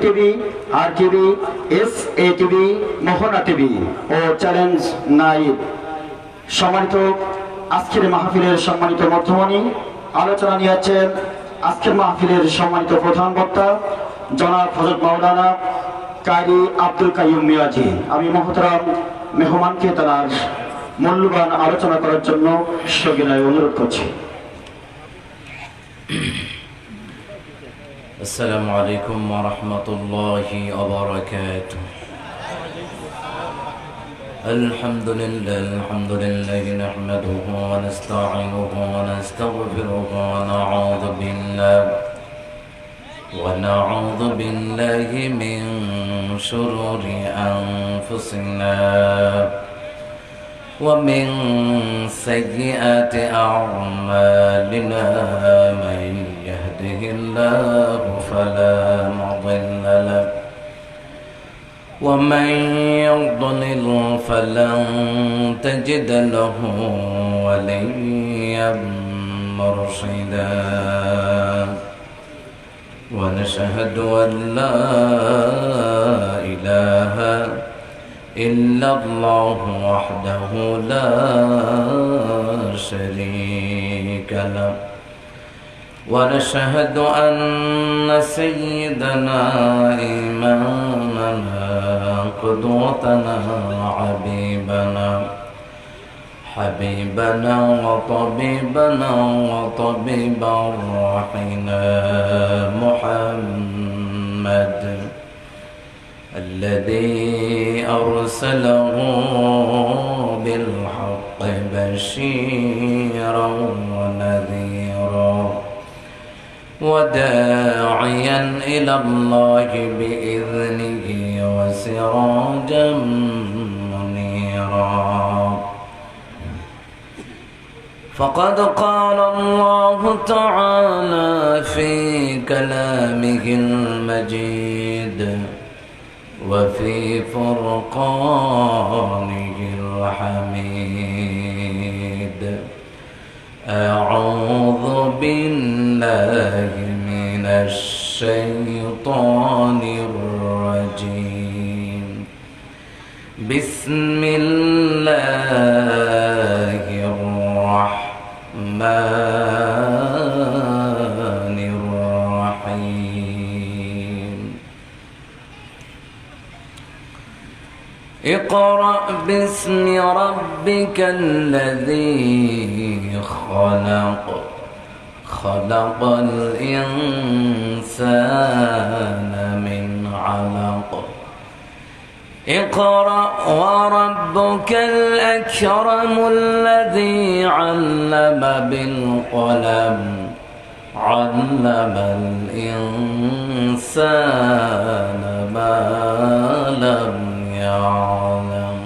TV, আর TV, SA TV, মোহনা TV ও challenge night. সম্মানিত আজকের মাহফিলের সম্মানিত মধ্যমণি, আলোচনা নিয়ে আছেন আজকের মাহফিলের সম্মানিত প্রধান বক্তা জনাব হযরত মাওলানা কারি আব্দুল কাইয়ুম মিয়াজি। আমি মহতরম মেহমানকে তার মূল্যবান আলোচনা করার জন্য সবিনয় অনুরোধ করছি। السلام عليكم ورحمة الله وبركاته. الحمد لله نحمده ونستعينه ونستغفره ونعوذ بالله من شرور أنفسنا ومن سيئات أعمالنا. من يهده الله فلا مضل له ومن يضلل فلن تجد له وليا مرشدا. ونشهد أن لا إله إلا الله وحده لا شريك له. ونشهد أن سيدنا إمامنا قدوتنا حبيبنا وطبيبنا وطبيب روحنا محمد الذي أرسله بالحق بشيرا ونذيرا وداعيا إلى الله بإذنه وسراجا منيرا. فقد قال الله تعالى في كلامه المجيد وفي فرقانه الحميد. أعوذ بالله من الشيطان الرجيم. بسم الله الرحمن الرحيم. اقرأ باسم ربك الذي خلق الإنسان من علق. اقرأ وربك الأكرم الذي علم بالقلم علم الإنسان ما لم يعلم.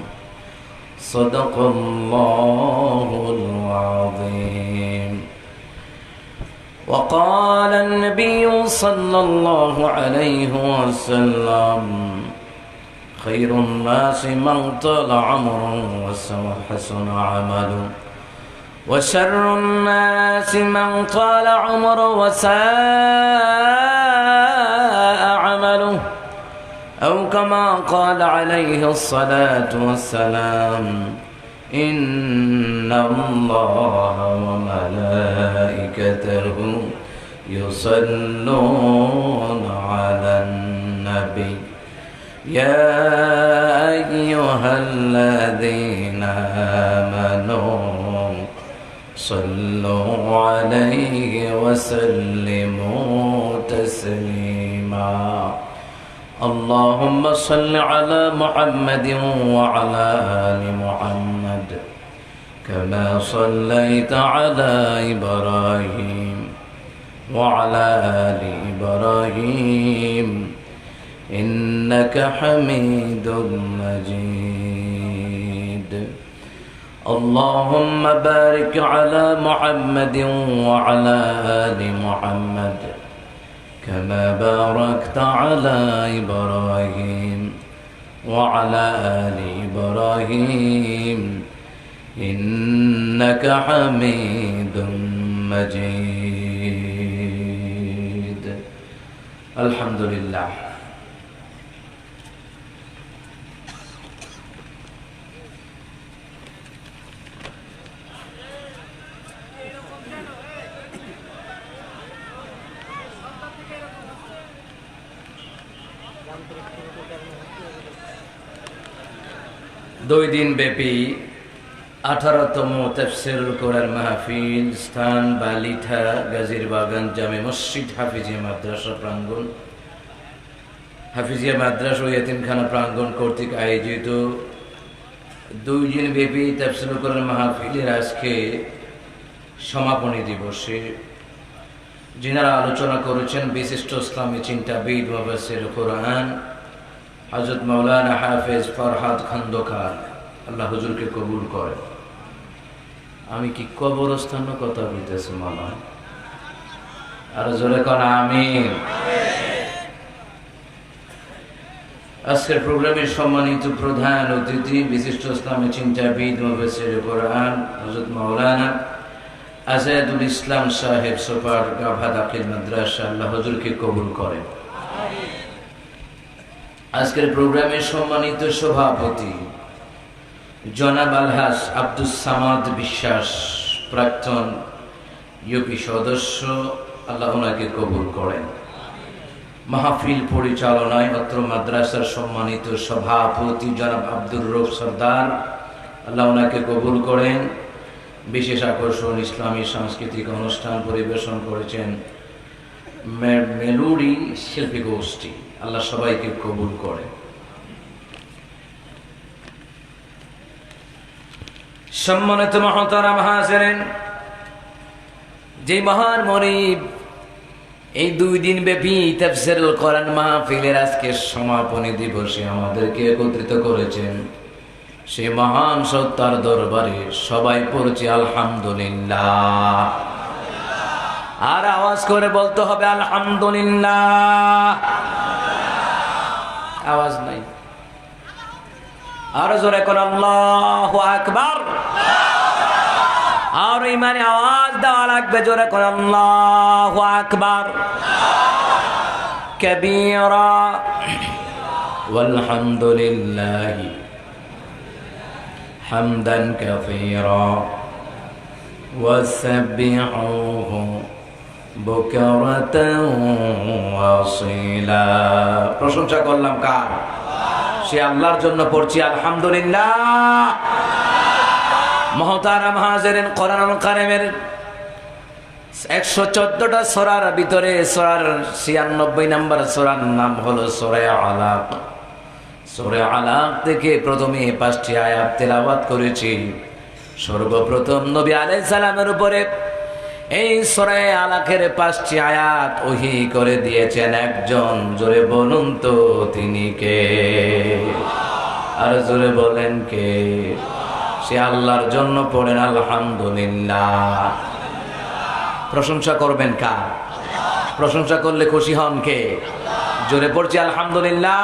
صدق الله العظيم. وقال النبي صلى الله عليه وسلم خير الناس من طال عمره وحسن عمله وشر الناس من طال عمره وساء عمله أو كما قال عليه الصلاة والسلام. إن الله وملائكته يصلون على النبي يا أيها الذين آمنوا صلوا عليه وسلموا تسليما. اللهم صل على محمد وعلى آل محمد كما صليت على إبراهيم وعلى آل إبراهيم إنك حميد مجيد. اللهم بارك على محمد وعلى آل محمد كما باركت على إبراهيم وعلى آل إبراهيم إنك حميد مجيد. الحمد لله. দুই দিন ব্যাপী 18তম তাফসীরুল কোরআন মাহফিল স্থান বালিথা গাজীরবাগান জামে মসজিদ হাফিজিয়া মাদ্রাসা প্রাঙ্গণ, হাফিজিয়া মাদ্রাসা ও ইয়াতিমখানা প্রাঙ্গণ কর্তৃক আয়োজিত 2 দিন ব্যাপী তাফসীরুল কোরআন মাহফিলের আজকে সমাপনী দিবসে যিনারা আলোচনা করেছেন বিশিষ্ট ইসলামী চিন্তাবিদ মুফাসসির কোরআন হযরত মাওলানা হাফেজ ফরহাদ খন্দকার, আল্লাহ হুজুরকে কবুল করে। আমি কি কবরস্থানের কথা বলতেছি মামা? আর জোরে কোন আমিন। আজকের প্রোগ্রামের সম্মানিত প্রধান অতিথি বিশিষ্ট ইসলামী চিন্তাবিদ মুফাসসির কোরআন হযরত মাওলানা আজাদুল ইসলাম সাহেব সুপার গাভা দাখিল মাদ্রাসা, আল্লাহ হুজুরকে কবুল করেন। আজকের প্রোগ্রামের সম্মানিত সভাপতি জনাব আলহাজ আব্দুস সামাদ বিশ্বাস, প্রাক্তন ইউপি সদস্য, আল্লাহ ওনাকে কবুল করেন। মাহফিল পরিচালনায় অত্র মাদ্রাসার সম্মানিত সভাপতি জনাব আব্দুর রউফ সরদার, আল্লাহ ওনাকে কবুল করেন। বিশেষ আকর্ষণ ইসলামী সাংস্কৃতিক অনুষ্ঠান পরিবেশন করেছেন মেলোডি শিল্পী গোষ্ঠী, আল্লাহ সবাইকে কবুল করে। সম্মানিত মুহতারাম হাজিরিন, যে মহান মনিব এই 2 দিন ব্যাপী তাফসীরুল কোরআন মাহফিলের আজকে সমাপনী দিবসে আমাদেরকে একত্রিত করেছেন, সে মহান সত্তার দরবারে সবাই পড়ছি আলহামদুলিল্লাহ। আর আওয়াজ করে বলতে হবে আলহামদুলিল্লাহ। আওয়াজ নাই, আর জোরে কোন আল্লাহু আকবার। আর ইমানে আওয়াজ দেওয়া লাগবে, জোরে কোন আল্লাহু আকবার কাবীরা ওয়ালহামদুলিল্লাহি হামদান কাসীরা ওয়াসবিহুহু বুকরাতান ওয়াসীলা। প্রশংসা করলাম কার? সে আল্লাহর জন্য পড়ছি আলহামদুলিল্লাহ। মুহতারাম হাজিরিন, কোরআনুল কারীমের 114টা সূরার ভিতরে সূরার 96 নম্বর সূরার নাম হলো সূরা আলাক। সূরা আলাক থেকে প্রথমে 5টি আয়াত তেলাওয়াত করেছি। সর্বপ্রথম নবী আলাইহিস সালামের উপরে এই সূরা আলাকের 5টি আয়াত ওহী করে দিয়েছেন একজন। জোরে বলুন তো তিনি কে? আর জোরে বলেন কে? সে আল্লাহর জন্য পড়েন আলহামদুলিল্লাহ। প্রশংসা করবেন কার? প্রশংসা করলে খুশি হন কে? জোরে পড়ছি আলহামদুলিল্লাহ।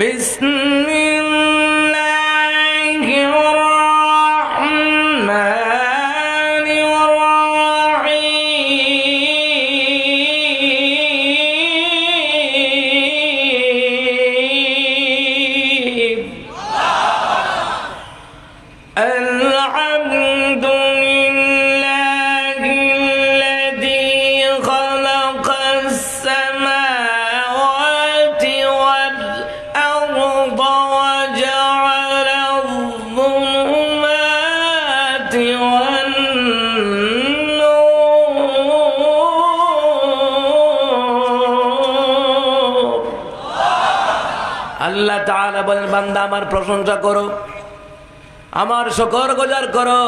বিসমিল্লাহির রাহমানির রাহিম। আল্লাহ তাআলা বলেন, বান্দা আমার প্রশংসা করো, আমার শুকর গুজার করো।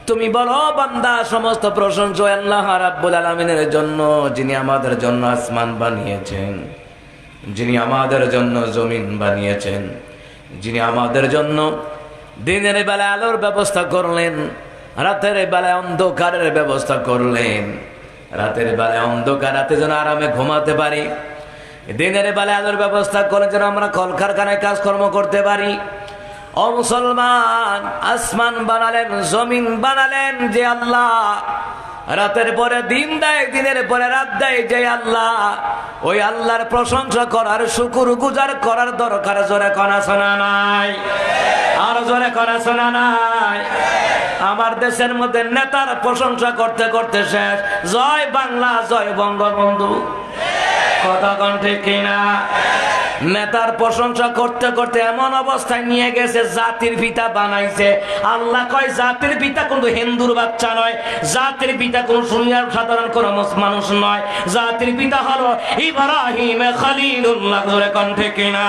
তুমি বলো বান্দা সমস্ত প্রশংসা আল্লাহ রাব্বুল আলামিনের জন্য, যিনি আমাদের জন্য আসমান বানিয়েছেন, যিনি আমাদের জন্য জমিন বানিয়েছেন, যিনি আমাদের জন্য দিনের বেলায় আলোর ব্যবস্থা করলেন, রাতের বেলায় অন্ধকারের ব্যবস্থা করলেন। রাতের বেলায় অন্ধকার, রাতে যেন আরামে ঘুমাতে পারি, দিনের বেলায় আলোর ব্যবস্থা করে যেন আমরা কলকারখানায় কাজকর্ম করতে পারি। ও মুসলমান, আসমান বানালেন, জমিন বানালেন যে আল্লাহ, রাতের পরে দিন দেয়, দিনের পরে রাত দেয় যে আল্লাহ, ওই আল্লাহর প্রশংসা করার, শুকর গুজার করার দরকার জোরে করা শোনা নাই? আর জোরে করা শোনা নাই? আমার দেশের মধ্যে নেতার প্রশংসা করতে করতে শেষ। জয় বাংলা, জয় বঙ্গবন্ধু। কথা কোন ঠিক কিনা? নেতার প্রশংসা করতে করতে এমন অবস্থায় নিয়ে গেছে জাতির পিতা বানাইছে। আল্লাহ কয় জাতির পিতা কিন্তু হিন্দুর বাচ্চা নয়, জাতির পিতা কোন দুনিয়ার সাধারণ কোন মানুষ নয়, জাতির পিতা হলো ইব্রাহিম খলিলুল্লাহ। ধরে কোন ঠিক কিনা?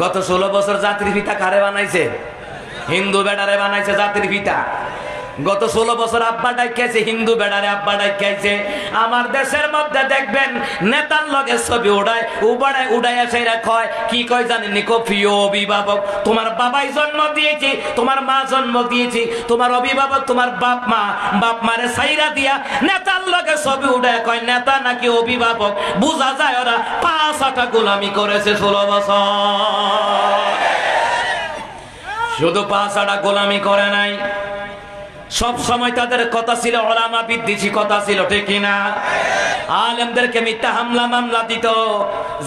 গত 16 বছর জাতির পিতা কারে বানাইছে? হিন্দু বেডারে বানাইছে জাতির পিতা। গত 16 বছর আব্বা ডাইকাইছে, হিন্দু বেড়ারে আব্বা ডাইকাইছে। আমার দেশের মধ্যে দেখবেন নেতার লগে ছবি উড়ায় সেরা কয় কি কয় জানেন? প্রিয় অভিভাবক, তোমার বাবাই জন্ম দিয়েছি, তোমার মা জন্ম দিয়েছি, তোমার অভিভাবক তোমার বাপ মারে সাইরা দিয়া নেতার লগে ছবি উড়ায় কয় নেতা নাকি অভিভাবক। বোঝা যায় ওরা 5-8টা গোলামি করেছে 16 বছর। শুধু 5-8টা গোলামি করে নাই, সব সময় তাদের কথা ছিল ওলামা বিদ্বেষী কথা ছিল, ঠিক কিনা? আলেমদেরকে মিথ্যা হামলা মামলা দিত,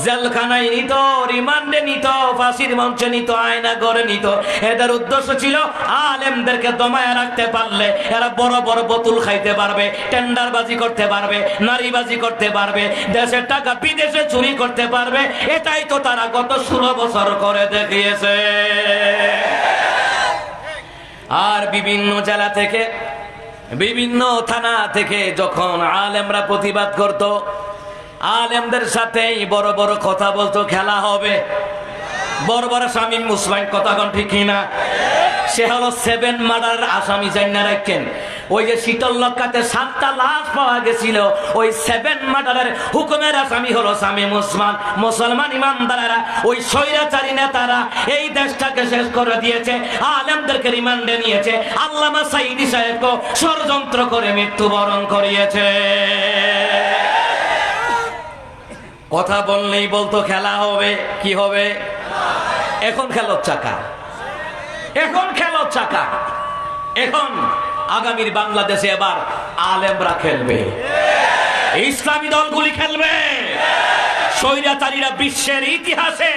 জেলখানায় নিত, রিমান্ডে নিত, ফাঁসির মঞ্চে নিত, আয়না গড়ে নিত। এদের উদ্দেশ্য ছিল আলেমদেরকে দমায় রাখতে পারলে এরা বড় বড় বোতল খাইতে পারবে, টেন্ডারবাজি করতে পারবে, নারীবাজি করতে পারবে, দেশের টাকা বিদেশে চুরি করতে পারবে। এটাই তো তারা গত 16 বছর করে দেখিয়েছে। আর বিভিন্ন জেলা থেকে, বিভিন্ন থানা থেকে যখন আলেমরা প্রতিবাদ করত, আলেমদের সাথেই বড় বড় কথা বলতো, খেলা হবে। বড় বড় শামীম মুসলিম, কথা কোন ঠিক কিনা? সে হলো 7 মার্ডার আসামি। জানা রাখেন, ওই যে শীতল লক্কাতে 7টা লাশ পাওয়া গেছিল, ওই 7 মার্ডারের হুকুমের আসামি হলো শামীম মুসলিম। মুসলমান ইমানদারেরা, ওই স্বৈরাচারী নেতারা এই দেশটাকে শেষ করে দিয়েছে, আলেমদেরকে রিমান্ডে নিয়েছে, আল্লামা সাঈদী সাহেবকে ষড়যন্ত্র করে মৃত্যুবরণ করিয়েছে। কথা বললেই বলতো খেলা হবে। কি হবে? এখন খেলোর চাকা, এখন খেলোর চাকা। এখন আগামীর বাংলাদেশে এবার আলেমরা খেলবে, ইসলামী দলগুলি খেলবে। স্বৈরাচারীরা বিশ্বের ইতিহাসে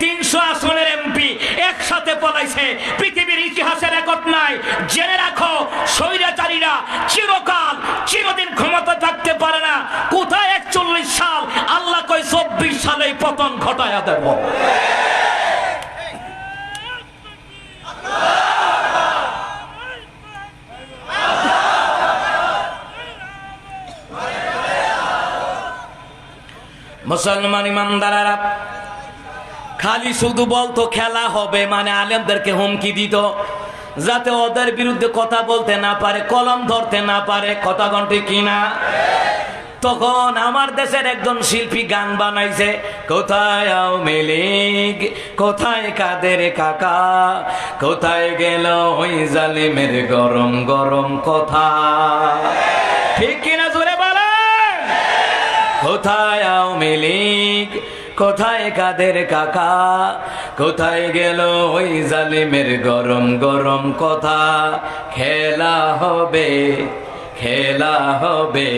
300 আসনের এমপি একসাথে পলাইছে, পৃথিবীর ইতিহাসে রেকর্ড নাই। জেনে রাখো, স্বৈরাচারীরা চিরদিন ক্ষমতা থাকতে পারে না। কোথায় 41 সাল? আল্লাহ কয় 24 সালেই পতন ঘটায়া দেব। মুসলমান ইমানদারেরা খালি শুধু বলতো খেলা হবে, মানে আলেমদেরকে হুমকি দিত যাতে ওদের বিরুদ্ধে কথা বলতে না পারে, কলম ধরতে না পারে। কথা কোন ঠিক কিনা? তখন আমার দেশের একজন শিল্পী গান বানাইছে, কোথায় আওয়ামী লীগ, কোথায় কাদের কাকা, কোথায় গেল ওই জালিমের গরম গরম কথা। ঠিক কিনা? জোরে বলেন। কোথায় আওয়ামী লীগ, কোথায় কাদের কাকা, কোথায় গেল ওই জালিমের গরম গরম কথা। খেলা হবে, খেলা হবে,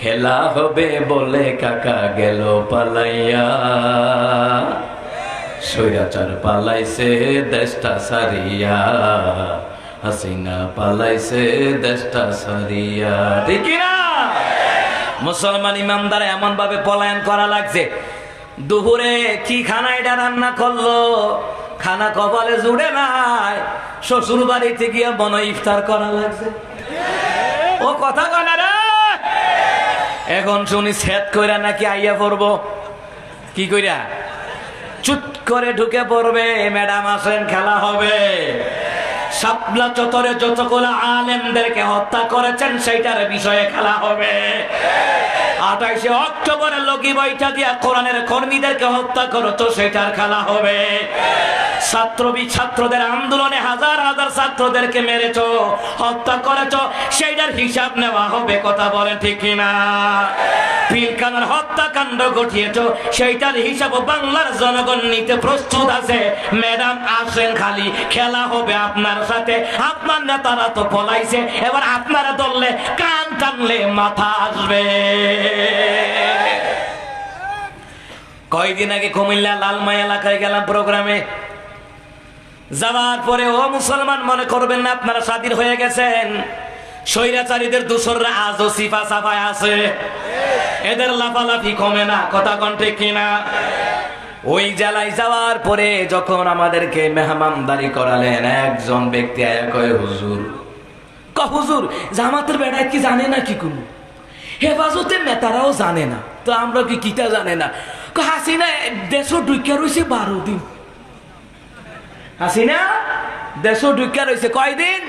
খেলা হবে বলে কাকা গেল পালাইয়া। স্বৈরাচার পালাইছে দেশটা সারিয়া, হাসিনা পালাইছে দেশটা সারিয়া। ঠিক না? মুসলমান ইমানদার এমন ভাবে পলায়ন করা লাগছে। দুপুরে কি খানা এটা রান্না করলো, খানা কপালে জুড়ে নাই, শ্বশুর বাড়িতে গিয়ে বন ইফতার করা লাগছে। ও কথা কয় না রে। এখন শুনি সেট কইরা নাকি আইয়া পড়বো। কি কইরা? চুট করে ঢুকে পড়বে, ম্যাডাম আসেন খেলা হবে। শাপলা চত্বরে যতগুলো আলেমদেরকে হত্যা করেছেন সেইটার বিষয়ে খেলা হবে। 28শে অক্টোবরে লগি বইটা দিয়া কোরআনের কর্মীদেরকে হত্যা করতো, সেটার খেলা হবে। ছাত্রদের আন্দোলনে হাজার হাজার ছাত্রদেরকে মেরেছ, হত্যা করেছ, সেইটার হিসাব নেওয়া হবে। কথা বলেন ঠিক কিনা? পিলখানার হত্যাকাণ্ড ঘটিয়েছ, সেইটার হিসাব বাংলার জনগণ নিতে প্রস্তুত আছে। ম্যাডাম আসেন, খালি খেলা হবে আপনার সাথে। আপনার নেতারা তো পলাইছে, এবার আপনারা ধরলে কান টানলে মাথা আসবে। কয়েকদিন আগে কুমিল্লা লালমাই এলাকায় গেলাম প্রোগ্রামে। যাওয়ার পরে ও মুসলমান মনে করবেন না আপনারা স্বাধীন হয়ে গেছেন। স্বৈরাচারীদের দূষররা আজও সিফা সাফায় আছে। এদের লাফালাফি কমে না, কথা কোন ঠিক কিনা? ওই জেলায় যাওয়ার পরে যখন আমাদেরকে মেহমানদারি করালেন, একজন ব্যক্তি আয়া কয়, হুজুর হুজুর জামাতের বেড়ায় কি জানে না কি কোনো হেফাজতের নেতারাও জানে না, তো আমরা কি কিটা জানে না? হাসিনা দেশ ঢুকিয়া রয়েছে 12 দিন। হাসিনা দেশ ঢুকিয়া রয়েছে কয়দিন?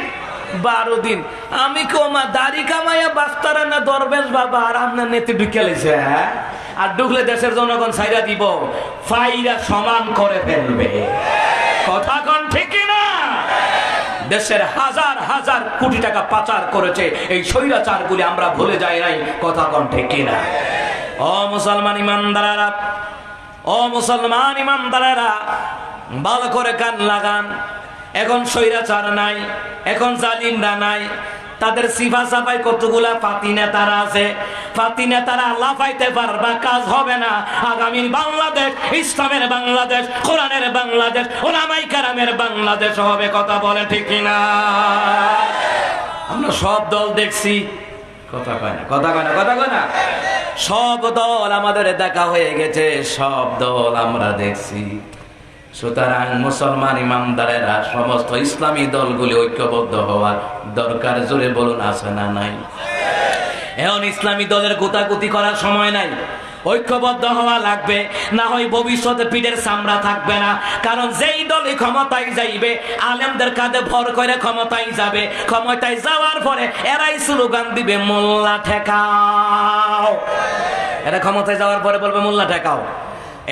12 দিন। আমি কমা দাড়ি কামাইয়া বাস্তারা না দরবেশ বাবা আর আপনার নেতে ঢুকিয়া লাইছে। হ্যাঁ, আর ঢুকলে দেশের জনগণ ছাইরা দিব, ফাইরা সমান করে ফেলবে। কথা কোন ঠিক না? দেশের হাজার হাজার কোটি টাকা পাচার করেছে এই স্বৈরাচার গুলি, আমরা ভুলে যাই নাই। কথা কোন ঠিক কিনা? ও মুসলমান ইমানদারেরা, ও মুসলমান ইমানদারেরা, ভালো করে কান লাগান। এখন স্বৈরাচার নাই, এখন জালিমরা নাই, তাদের সিফা সাফাই কতগুলা ফাতি নেতারা আছে। ফাতি নেতারা লাফাইতে পারবা, কাজ হবে না। আগামীর বাংলাদেশ ইসলামের বাংলাদেশ, কোরআনের বাংলাদেশ, ওলামায়ে কেরামের বাংলাদেশ হবে। কথা বলে ঠিক কিনা? আমরা সব দল দেখছি, কথা কয় না, কথা কয় না, কথা কয় না। সব দল আমাদের দেখা হয়ে গেছে, সব দল আমরা দেখছি। সুতরাং মুসলমান ইমানদারেরা, সমস্ত ইসলামী দলগুলি ঐক্যবদ্ধ হওয়ার দরকার। জোরে বলুন, আছে না নাই? এখন ইসলামী দলের গুতাগুতি করার সময় নাই, ঐক্যবদ্ধ হওয়া লাগবে, না হয় ভবিষ্যতে পিঠের চামড়া থাকবে না। কারণ যেই দলই ক্ষমতায় যাইবে, আলেমদের কাঁধে ভর করে ক্ষমতায় যাবে, ক্ষমতায় যাওয়ার পরে এরাই স্লোগান দিবে মোল্লা ঠেকাও। এরা ক্ষমতায় যাওয়ার পরে বলবে মোল্লা ঠেকাও।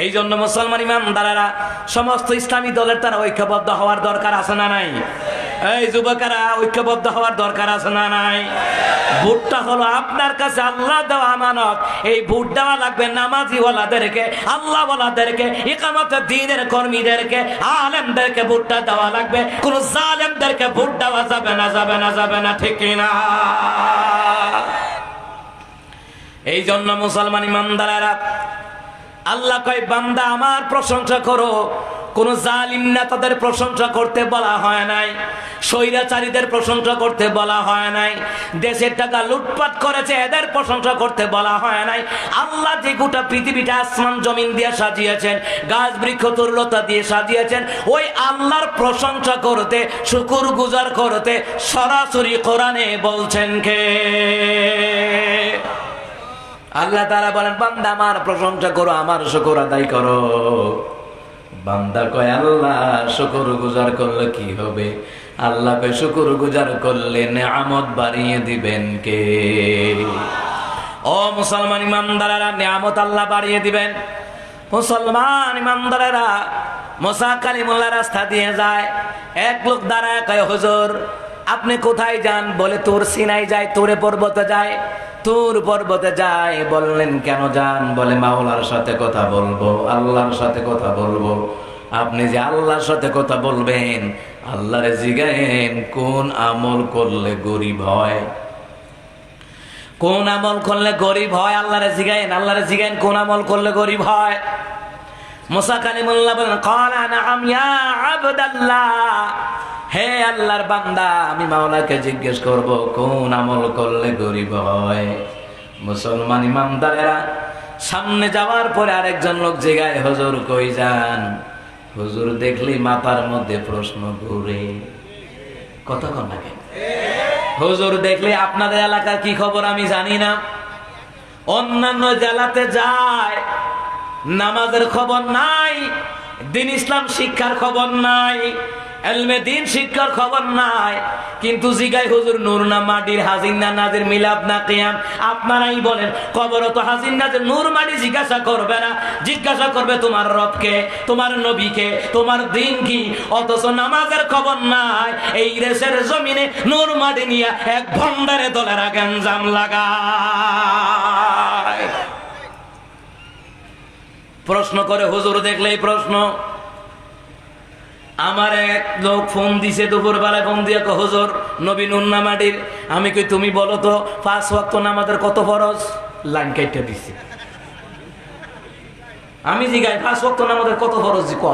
এই জন্য মুসলমান ইমানদারেরা, সমস্ত ইসলামী দলের তারা ঐক্যবদ্ধ হওয়ার দরকার আছে না নাই? এই যুবকেরা, ঐক্যবদ্ধ হওয়ার দরকার আছে না নাই? ভোটটা হলো আপনার কাছে আল্লাহ দেওয়া আমানত। এই ভোট দেওয়া লাগবে নামাজি ওয়ালাদেরকে, আল্লাহ ওয়ালাদেরকে, ইকামতের দ্বীনের কর্মীদেরকে, আলেমদেরকে ভোটটা দেওয়া লাগবে। কোন জালেমদেরকে ভোট দেওয়া যাবে না, যাবে না, যাবে না, ঠিক না? এই জন্য মুসলমান ইমানদারেরা, আল্লাহ কয় বান্দা আমার প্রশংসা করো। কোন জালিম নেতাদের প্রশংসা করতে বলা হয় নাই, স্বৈরাচারীদের প্রশংসা করতে বলা হয় নাই, দেশের টাকা লুটপাট করেছে এদের প্রশংসা করতে বলা হয় নাই। আল্লাহ যে গোটা পৃথিবীটা আসমান জমিন দিয়ে সাজিয়েছেন, গাছ বৃক্ষ তরুলতা দিয়ে সাজিয়েছেন, ওই আল্লাহর প্রশংসা করতে, শুকুর গুজার করতে সরাসরি কোরআনে বলছেন কে? আল্লাহ তাআলা বলেন বান্দা আমার প্রশংসা করো, আমার শুকর আদায় করো। বান্দা কয় আল্লাহ শুকর গুজার করলে কি হবে? আল্লাহ কয় শুকর গুজার করলে নেয়ামত বাড়িয়ে দিবেন কে? ও মুসলমান ইমানদারেরা, নেয়ামত আল্লাহ বাড়িয়ে দিবেন। মুসলমান ইমানদারেরা, মুসা কালিমুল্লাহ রাস্তা দিয়ে যায়, এক লোক দাঁড়ায় কয় হুজুর আপনি কোথায় যান? বলে তোর সিনাই যায়, তোরে পর্বতে যায়, তোর পর্বতে যায়। বললেন কেন যান? বলে মাওলার সাথে কথা বলবো, আল্লাহর সাথে কথা বলবো। আপনি যে আল্লাহর সাথে কথা বলবেন, আল্লাহরে জিগায়েন কোন আমল করলে গরিব হয়, কোন আমল করলে গরিব হয়। আল্লাহরে জিগায়েন, আল্লাহরে জিগায়েন কোন আমল করলে গরিব হয়। মুসা কালিমুল্লাহ বলেন ক্বালা নাআম ইয়া আবদাল্লাহ, হে আল্লাহর বান্দা আমি মাওলাকে জিজ্ঞেস করব কোন আমল করলে গরিব হয়। মুসলমান ইমানদারেরা, সামনে যাওয়ার পরে আরেকজন লোক জিগায় হুজুর কই যান? হুজুর দেখলি মাথার মধ্যে প্রশ্ন ঘুরে। কথা কোন লাগে? হুজুর দেখলে আপনাদের এলাকার কি খবর আমি জানি না, অন্যান্য জেলাতে যায়, নামাজের খবর নাই, দিন ইসলাম শিক্ষার খবর নাই, এলমে দিন শিক্ষার খবর নাই, কিন্তু জিগাই হুজুর নূর না মাটির, হাজির না নাজির, মিলাদ না কিয়াম। আপনারাই বলেন কবর তো হাজির নাজির, নূর মাটি জিজ্ঞাসা করবে না, জিজ্ঞাসা করবে তোমার রবকে, তোমার নবীকে, তোমার দিন কি। অথচ নামাজের খবর নাই। এই দেশের জমিনে নূর মাটি নিয়ে এক ভণ্ডারে দলেরা গঞ্জাম লাগায়। প্রশ্ন করে হুজুর দেখলেই প্রশ্ন। আমার এক লোক ফোন দিছে দুপুর বেলায়, ফোন দিয়ে হুজুর নবী নূর না মাটির। আমি কই তুমি বলো তো 5 ওয়াক্ত নামাজের কত ফরজ? লাইন কাইটা দিছে। আমি জিগাই 5 ওয়াক্ত নামাজের কত ফরজ ক?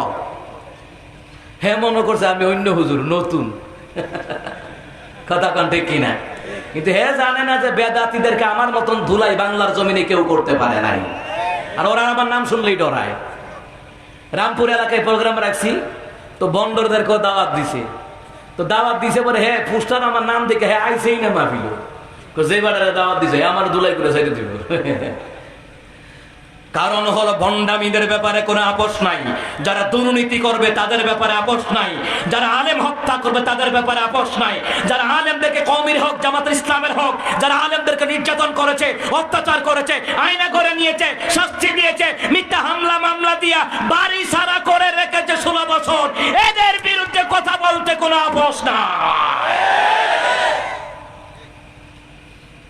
হে মনে করছে আমি অন্য হুজুর, নতুন। কথা কোন ঠিক কিনা? কিন্তু হে জানে না যে বেদাতীদেরকে আমার মতন ধুলাই বাংলার জমিনে কেউ করতে পারে নাই। আর ওরা আমার নাম শুনলেই ডরায়। রামপুর এলাকায় প্রোগ্রাম রাখছি, তো বন্দরদেরকেও দাওয়াত দিছে। তো দাওয়াত দিছে পরে হ্যাঁ পোস্টার আমার নাম দেখে হ্যাঁ আইসেই না মাহফিল, যে বারে দাওয়াত দিছে আমার ধুলাই করে সাইডে দিব। কারণ হলো ভণ্ডামীদের ব্যাপারে কোনো আপোষ নাই, যারা দুর্নীতি করবে তাদের ব্যাপারে আপোষ নাই, যারা আলেম হত্যা করবে তাদের ব্যাপারে আপোষ নাই, যারা আলেমদেরকে কওমির হোক জামাত ইসলামের হোক, যারা আলেমদেরকে নির্যাতন করেছে, অত্যাচার করেছে, আয়না করে নিয়েছে, শাস্তি দিয়েছে, মিথ্যা হামলা মামলা দিয়া বাড়ি সারা করে রেখেছে 16 বছর, এদের বিরুদ্ধে কথা বলতে কোনো আপোষ নাই।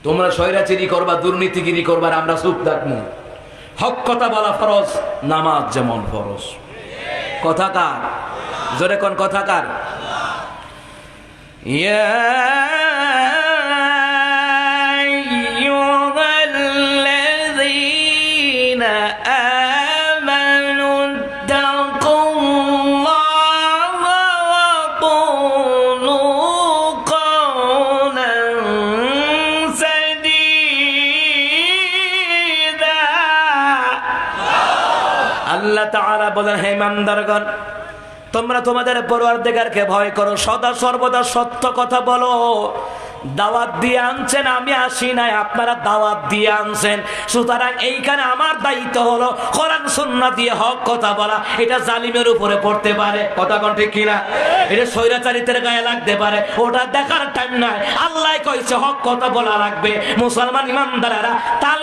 তোমরা স্বৈরাচারী করবা, দুর্নীতিগিরি করবার, আমরা চুপ থাকবো। হক কথা বলা ফরজ, নামাজ যেমন ফরজ। কথা কার? জোরে কোন কথা কার? ইয়া আইয়ুহাল্লাযীনা আমানু তাকুল্লাহা ওয়া কুলু কওলান সাদীদা। আল্লাহ তাআলা বলেন, হে ইমানদারগণ, তোমরা তোমাদের পরওয়ারদিগারকে ভয় করো, সদা সর্বদা সত্য কথা বলো। দাওয়াত দিয়ে আনছেন, আমি আসি নাই, আপনারা দাওয়াত দিয়ে আনছেন। সুতরাং এইখানে আমার দায়িত্ব হলো কোরআন সুন্নাহ দিয়ে হক কথা বলা। এটা জালিমের উপরে পড়তে পারে, কথা কোন ঠিক কিনা? এটা স্বৈরাচারিতের গায়ে লাগতে পারে, ওটা দেখার টাইম নাই। আল্লাহ কইছে হক কথা বলা লাগবে। মুসলমান ইমানদারেরা তাল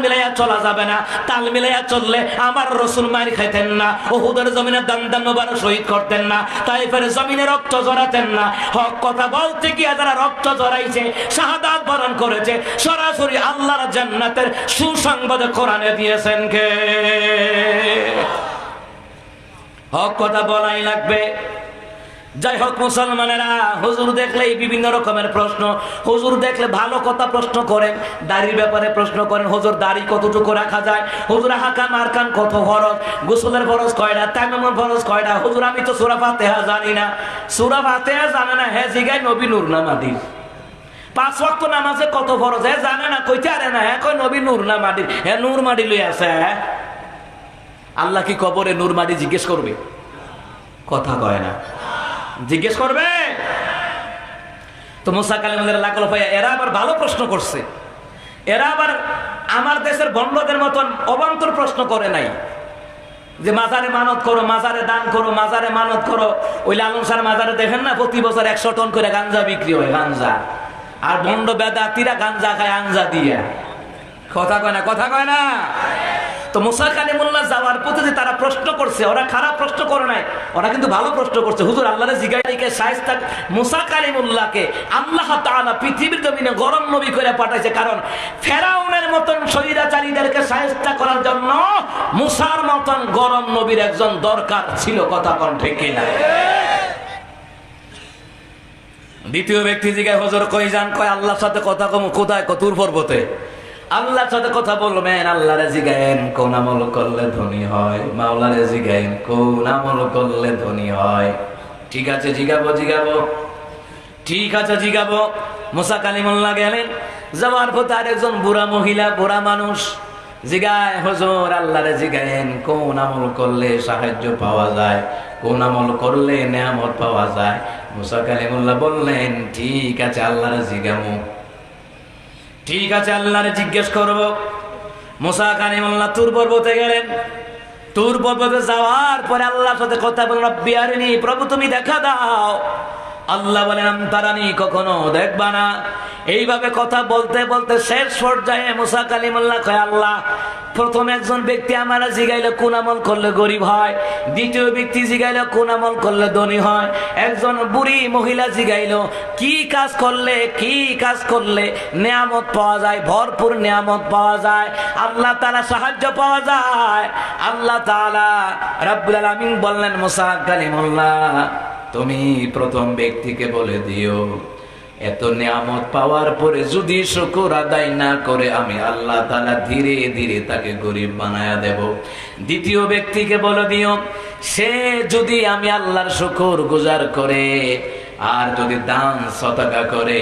মিলাইয়া চলা যাবে না। তাল মিলাইয়া চললে আমার রাসূল মার খাইতেন না, উহুদের জমিনে দান মুবারক শহীদ করতেন না, তাইফের জমিনে রক্ত ঝরাতেন না। হক কথা বলতে গিয়ে যারা রক্ত ঝরাইছে, শাহাদাত বরণ করেছে, সরাসরি আল্লাহর জান্নাতের সুসংবাদ কোরআনে দিয়েছেন কে? হক কথা বলাই লাগবে। যাই হোক মুসলমানেরা, হুজুর দেখলেই বিভিন্ন রকমের প্রশ্ন। হুজুর দেখলে ভালো কথা প্রশ্ন করেন, দাড়ির ব্যাপারে প্রশ্ন করেন, হুজুর দাড়ি কতটুকু রাখা যায়, হুজুর হাকাম আরকান কত ফরজ, গোসলের ফরজ কয়টা, তায়াম্মুমের ফরজ কয়টা, হুজুর আমি তো সূরা ফাতিহা জানি না। সূরা ফাতিহা জানে না, হে জিগায় নবী নূর না মাটি। 5 ওয়াক্ত নামাজে কত ফরজ হে জানে না, কইতে আরে না, হ্যাঁ কয় নবী নূর না মাটি, হ্যাঁ নূর মাটি লই আছে। আল্লাহ কি কবরে নূর মাটি জিজ্ঞেস করবে? কথা কয় না, জিজ্ঞেস করবে। তো মুসা কালিমুল্লাহ লাকল ভাইয়া এরা আবার ভালো প্রশ্ন করছে। এরা আবার আমার দেশের বন্ধদের মতন অবান্তর প্রশ্ন করে নাই যে মাজারে মানত করো, মাজারে দান করো, মাজারে মানত করো। ওই লালন সার মাজারে দেখেন না প্রতি বছর 100 টন করে গাঞ্জা বিক্রি হয়, গাঞ্জা। আর বন্ড বেদাতিরা গাঞ্জা খায় আঞ্জা দিয়ে। কথা কয় না, কথা কয় না। তো মুসা কালিমুল্লাহ যাওয়ার পথে যে তারা প্রশ্ন করছে, ওরা খারাপ প্রশ্ন করে নাই, ওরা কিন্তু ভালো প্রশ্ন করছে। হুজুর আল্লাহর জিগাইকে শায়েস্তা মুসা কালিমুল্লাহকে আল্লাহ তাআলা পৃথিবীর জমিনে গরম নবী করে পাঠাইছে, কারণ ফেরাউনের মতন স্বৈরাচারীদেরকে শায়েস্তা করার জন্য মুসার মতন গরম নবীর একজন দরকার ছিল। কথা কোন ঠিক কিনা? দ্বিতীয় ব্যক্তি জিগায়, হুজুর কই যান? কয় আল্লাহর সাথে কথা কম। কোথায়? কতুর পর্বতে। আল্লাহর সাথে কথা বলবেন, আল্লাহরে জিগায়েন কোন আমল করলে ধনী হয়, মাওলারে জিগায়েন কোন আমল করলে ধনী হয়। ঠিক আছে জিগাবো, ঠিক আছে জিগাবো। মুসা কালিমুল্লাহ গেলেন, যাওয়ার পথে আরেকজন বুড়া মহিলা, বুড়া মানুষ জিগায়, হুজুর আল্লাহরে জিগায়েন কোন আমল করলে সাহায্য পাওয়া যায়, কোন আমল করলে নেয়ামত পাওয়া যায়। মুসা কালিমুল্লাহ বললেন, ঠিক আছে আল্লাহরে জিগামু, ঠিক আছে আল্লাহরে জিজ্ঞেস করবো। মুসা কালিমুল্লাহ তুর পর্বতে গেলেন। তুর পর্বতে যাওয়ার পরে আল্লাহর সাথে কথা বলেন, রব্বি আরিনি, প্রভু তুমি দেখা দাও। আল্লাহ বলেন, তারানি, কখনো দেখবা না। এইভাবে কথা বলতে বলতে শেষ পর্যায়ে মুসা কালিমুল্লাহ কয়, আল্লাহ প্রথম একজন ব্যক্তি আমার জিগাইলে কোন আমল করলে গরিব হয়, দ্বিতীয় ব্যক্তি জিগাইলে কোন আমল করলে ধনী হয়, একজন বুড়ি মহিলা জিগাইল কি কাজ করলে নিয়ামত পাওয়া যায়, ভরপুর নিয়ামত পাওয়া যায়, আল্লাহ তাআলা সাহায্য পাওয়া যায়। আল্লাহ তাআলা রাব্বুল আলামিন বললেন, মুসা কালিমুল্লাহ তুমি প্রথম ব্যক্তিকে বলে দিও, এত নিয়ামত পাওয়ার পরে যদি শুকর আদায় না করে আমি আল্লাহ তাআলা ধীরে ধীরে তাকে গরিব বানায়া দেব। দ্বিতীয় ব্যক্তিকে বলে দিও, সে যদি আমি আল্লাহর শুকর গুজার করে আর যদি দান সদকা করে,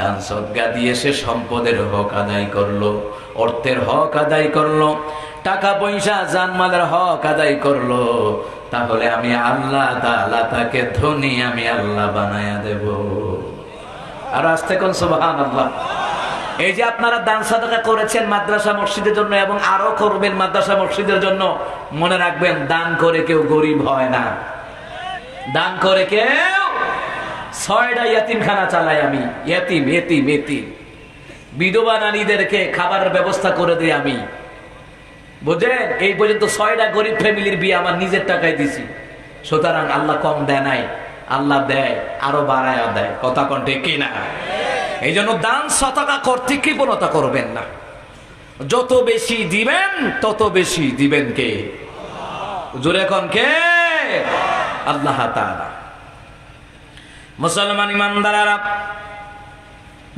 দান সদকা দিয়ে সে সম্পদের হক আদায় করলো, অর্থের হক আদায় করলো, টাকা পয়সা জানমালের হক আদায় করলো, তাহলে আমি আল্লাহ তাআলা তাকে ধনী আমি আল্লাহ বানায়া দেব। আর আস্তে কোন সুবহানাল্লাহ। এই যে আপনারা দান সাদাকা করেছেন মাদ্রাসা মসজিদের জন্য এবং আরো করবেন মাদ্রাসা মসজিদের জন্য, মনে রাখবেন দান করে কেউ গরিব হয় না। দান করে কেউ 6টা ইয়তিমখানা চালাই আমি, ইয়তিম ইয়তিম ইয়তিম বিধবা নারীদেরকে খাবারের ব্যবস্থা করে দিই আমি, বুঝেন? এই পর্যন্ত 6টা গরিব ফ্যামিলির বিয়ে আমার নিজের টাকায় দিছি। সুতরাং আল্লাহ কম দেয় নাই, আল্লাহ দেয় আরো বাড়ায় দেয়। কথা কোন ঠিক কিনা? এই জন্য দান সদকা করতে কৃপণতা করবেন না। যত বেশি দিবেন তত বেশি দিবেন কে? জোরে কোন কে? আল্লাহ তাআলা। মুসলমান ইমানদাররা,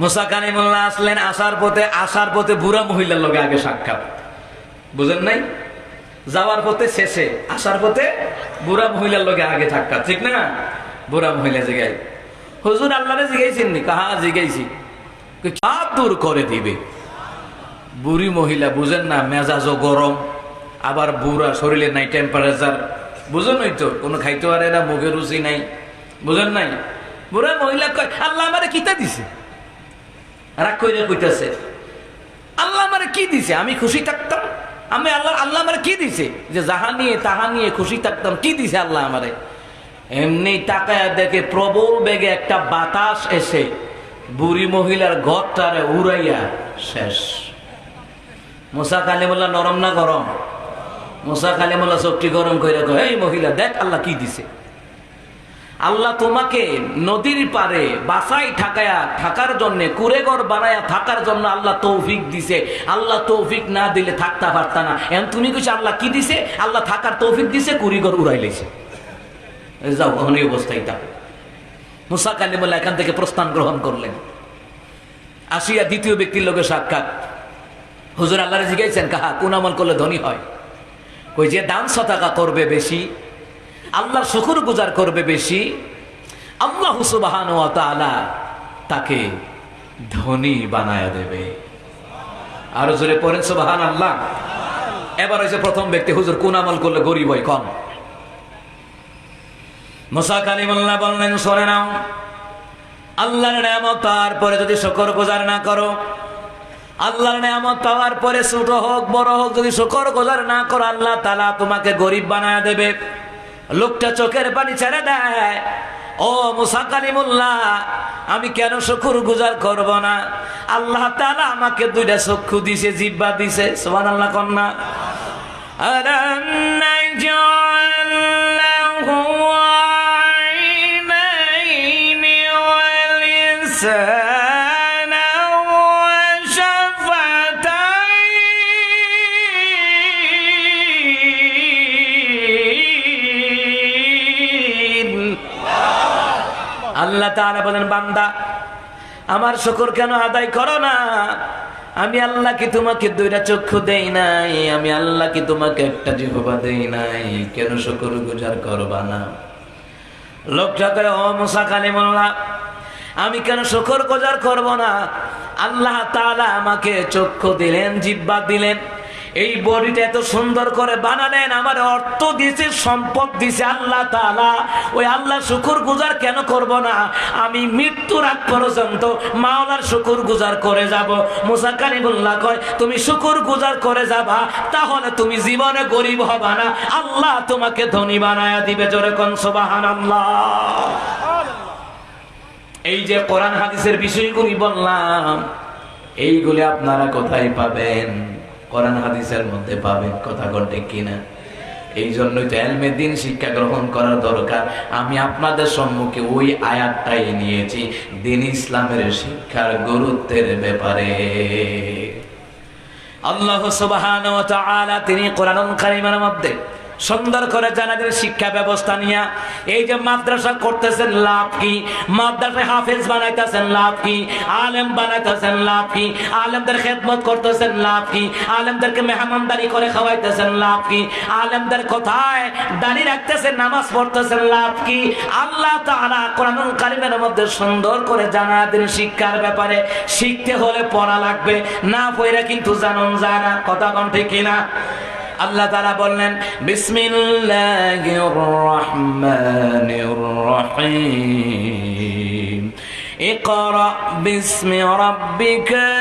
মুসা কালিমুল্লাহ আসলেন, আসার পথে বুড়া মহিলার লগে আগে সাক্ষাৎ, বুঝেন নাই? যাওয়ার পথে শেষে, আসার পথে বুড়া মহিলার লগে আগে সাক্ষাৎ, ঠিক না? বুড়া মহিলা জিগাই, হুজুর আল্লাহরে জিগাইছেন নি? কাহা জিগাইছি। চাপ দূর করে দিবে। বুড়ি মহিলা, বুঝেন না, মেজাজও গরম, আবার বুড়া, শরীরে নাই টেম্পারেচার, বুঝেন? ওই তো কোনো খাইতে পারে না, মুখে রুচি নাই, বুঝেন নাই? বুড়া মহিলা কয় আল্লাহ আমারে কিতা দিছে? রাগ কইরা কইতাছে আল্লাহ আমারে কি দিছে? আমি খুশি থাকতাম, আমি আল্লাহ আমারে কি দিছে? যে যাহা নিয়ে তাহা নিয়ে খুশি থাকতাম, কি দিছে আল্লাহ আমারে? এমনি তাকায় দেখে প্রবল বেগে একটা বাতাস এসে বুড়ি মহিলার ঘরটারে উড়াইয়া শেষ। মুসা কালিমুল্লাহ নরম না গরম? মুসা কালিমুল্লাহ চোখটি গরম করে কয়, এই মহিলা দেখ আল্লাহ কি দিছে। আল্লাহ তোমাকে নদীর পারে বাসাই ঠাকায়া থাকার জন্য, কুড়েঘর বানায়া থাকার জন্য আল্লাহ তৌফিক দিছে। আল্লাহ তৌফিক না দিলে থাকতে পারতা না। এখন তুমি কইছো আল্লাহ কি দিছে? আল্লাহ থাকার তৌফিক দিছে, কুড়িঘর উড়াই লেছে। যাও ওখানে অবস্থায় থাকো। মুসা কালিমুল্লাহ এখান থেকে প্রস্থান গ্রহণ করলেন। আসিয়া দ্বিতীয় ব্যক্তির লোকের সাক্ষাৎ। হুজুর আল্লাহরে জিজ্ঞাসেন কাহা কোন আমল করলে ধনী হয়? কই যে দান সদকা করবে বেশি, আল্লাহর শুকর গুজার করবে বেশি, আল্লাহ সুবহানাহু ওয়া তাআলা তাকে ধনী বানায়া দেবে। আর জোরে পড়েন সুবহানাল্লাহ। এবার হইছে প্রথম ব্যক্তি, হুজুর কোন আমল করলে গরিব হয় কম? মুসা কালিমুল্লাহ বললেন, শুনে নাও, আল্লাহর নিয়ামত পাওয়ার পরে যদি শুকর গুজার না করো, আল্লাহর নিয়ামত পাওয়ার পরে ছোট হোক বড় হোক যদি শুকর গুজার না করো, আল্লাহ তাআলা তোমাকে গরিব বানায়া দেবে। লোকটা চোখের পানি ছেড়ে দেয়, ও মুসা কালিমুল্লাহ, আমি কেন শুকর গুজার করব না? আল্লাহ তাআলা আমাকে 2টা চক্ষু দিছে, জিহ্বা দিছে। সুবহানাল্লাহ কন্যা। আলাম নাজআল লাহু আইনাইনি ওয়া লিসানা ওয়া শাফাতাইন। আল্লাহ তাআলা বলেন, বান্দা আমার শুকর কেন আদায় করো না? আমি আল্লাহ কি তোমাকে 2টা চক্ষু দেই নাই? আমি আল্লাহ কি তোমাকে একটা জিহ্বা দেই নাই? কেন শুকর গুজার করবা না? লোকটা কয়, ও মুসা কালিমুল্লাহ, আমি কেন শুকর গুজার করব না? আল্লাহ তাআলা আমাকে চক্ষু দিলেন, জিহ্বা দিলেন, এই বডিটা এত সুন্দর করে বানালেন, আমার অর্থ দিয়েছে, সম্পদ দিয়েছে আল্লাহ তাআলা। ওই আল্লাহ শুকর গুজার কেন করব না? আমি মৃত্যুর আগ পর্যন্ত মাওলার শুকর গুজার করে যাব। মুসা কালিমুল্লাহ কয়, তুমি শুকর গুজার করে যাবা, তাহলে তুমি জীবনে গরিব হবা না, আল্লাহ তোমাকে ধনী বানায়া দিবে। জোরে কোন সুবহানাল্লাহ। এই যে কোরআন হাদিসের বিষয়গুলি বললাম, এইগুলি আপনারা কোথায় পাবেন? কোরআন হাদিসের মধ্যে পাবেন। কথা বলতে কিনা? এই জন্যই তো ইলমে দ্বীন শিক্ষা গ্রহণ করার দরকার। আমি আপনাদের সম্মুখে ওই আয়াতটাই নিয়েছি দ্বীন ইসলামের শিক্ষার গুরুত্বের ব্যাপারে। আল্লাহ সুবহানাহু ওয়া তাআলা তিনি কোরআনুল কারীমের মধ্যে সুন্দর করে জানাদের শিক্ষা ব্যবস্থা নিয়ে এই যে মাদ্রাসা করতেছেন লাভ কি, মাদ্রাসায় হাফেজ বানাইতেছেন লাভ কি, আলেম বানাইতেছেন লাভ কি, আলেমদের খেদমত করতেছেন লাভ কি, আলেমদেরকে মেহমানদারি করে খাওয়াইতেছেন লাভ কি, আলেমদের কোথায় দাঁড়িয়ে রাখতেছেন নামাজ পড়তেছেন লাভ কি। আল্লাহ তাআলা কোরআনুল কারীমের মধ্যে সুন্দর করে জানাদের শিক্ষার ব্যাপারে শিখতে হলে পড়া লাগবে, না পড়া কিন্তু জানুন যায় না। কথা কোন ঠিক কিনা? আল্লাহ তাআলা বললেন বিসমিল্লাহির রহমানির রহিম ইকরা বিসমি রাব্বিকাল্লাযী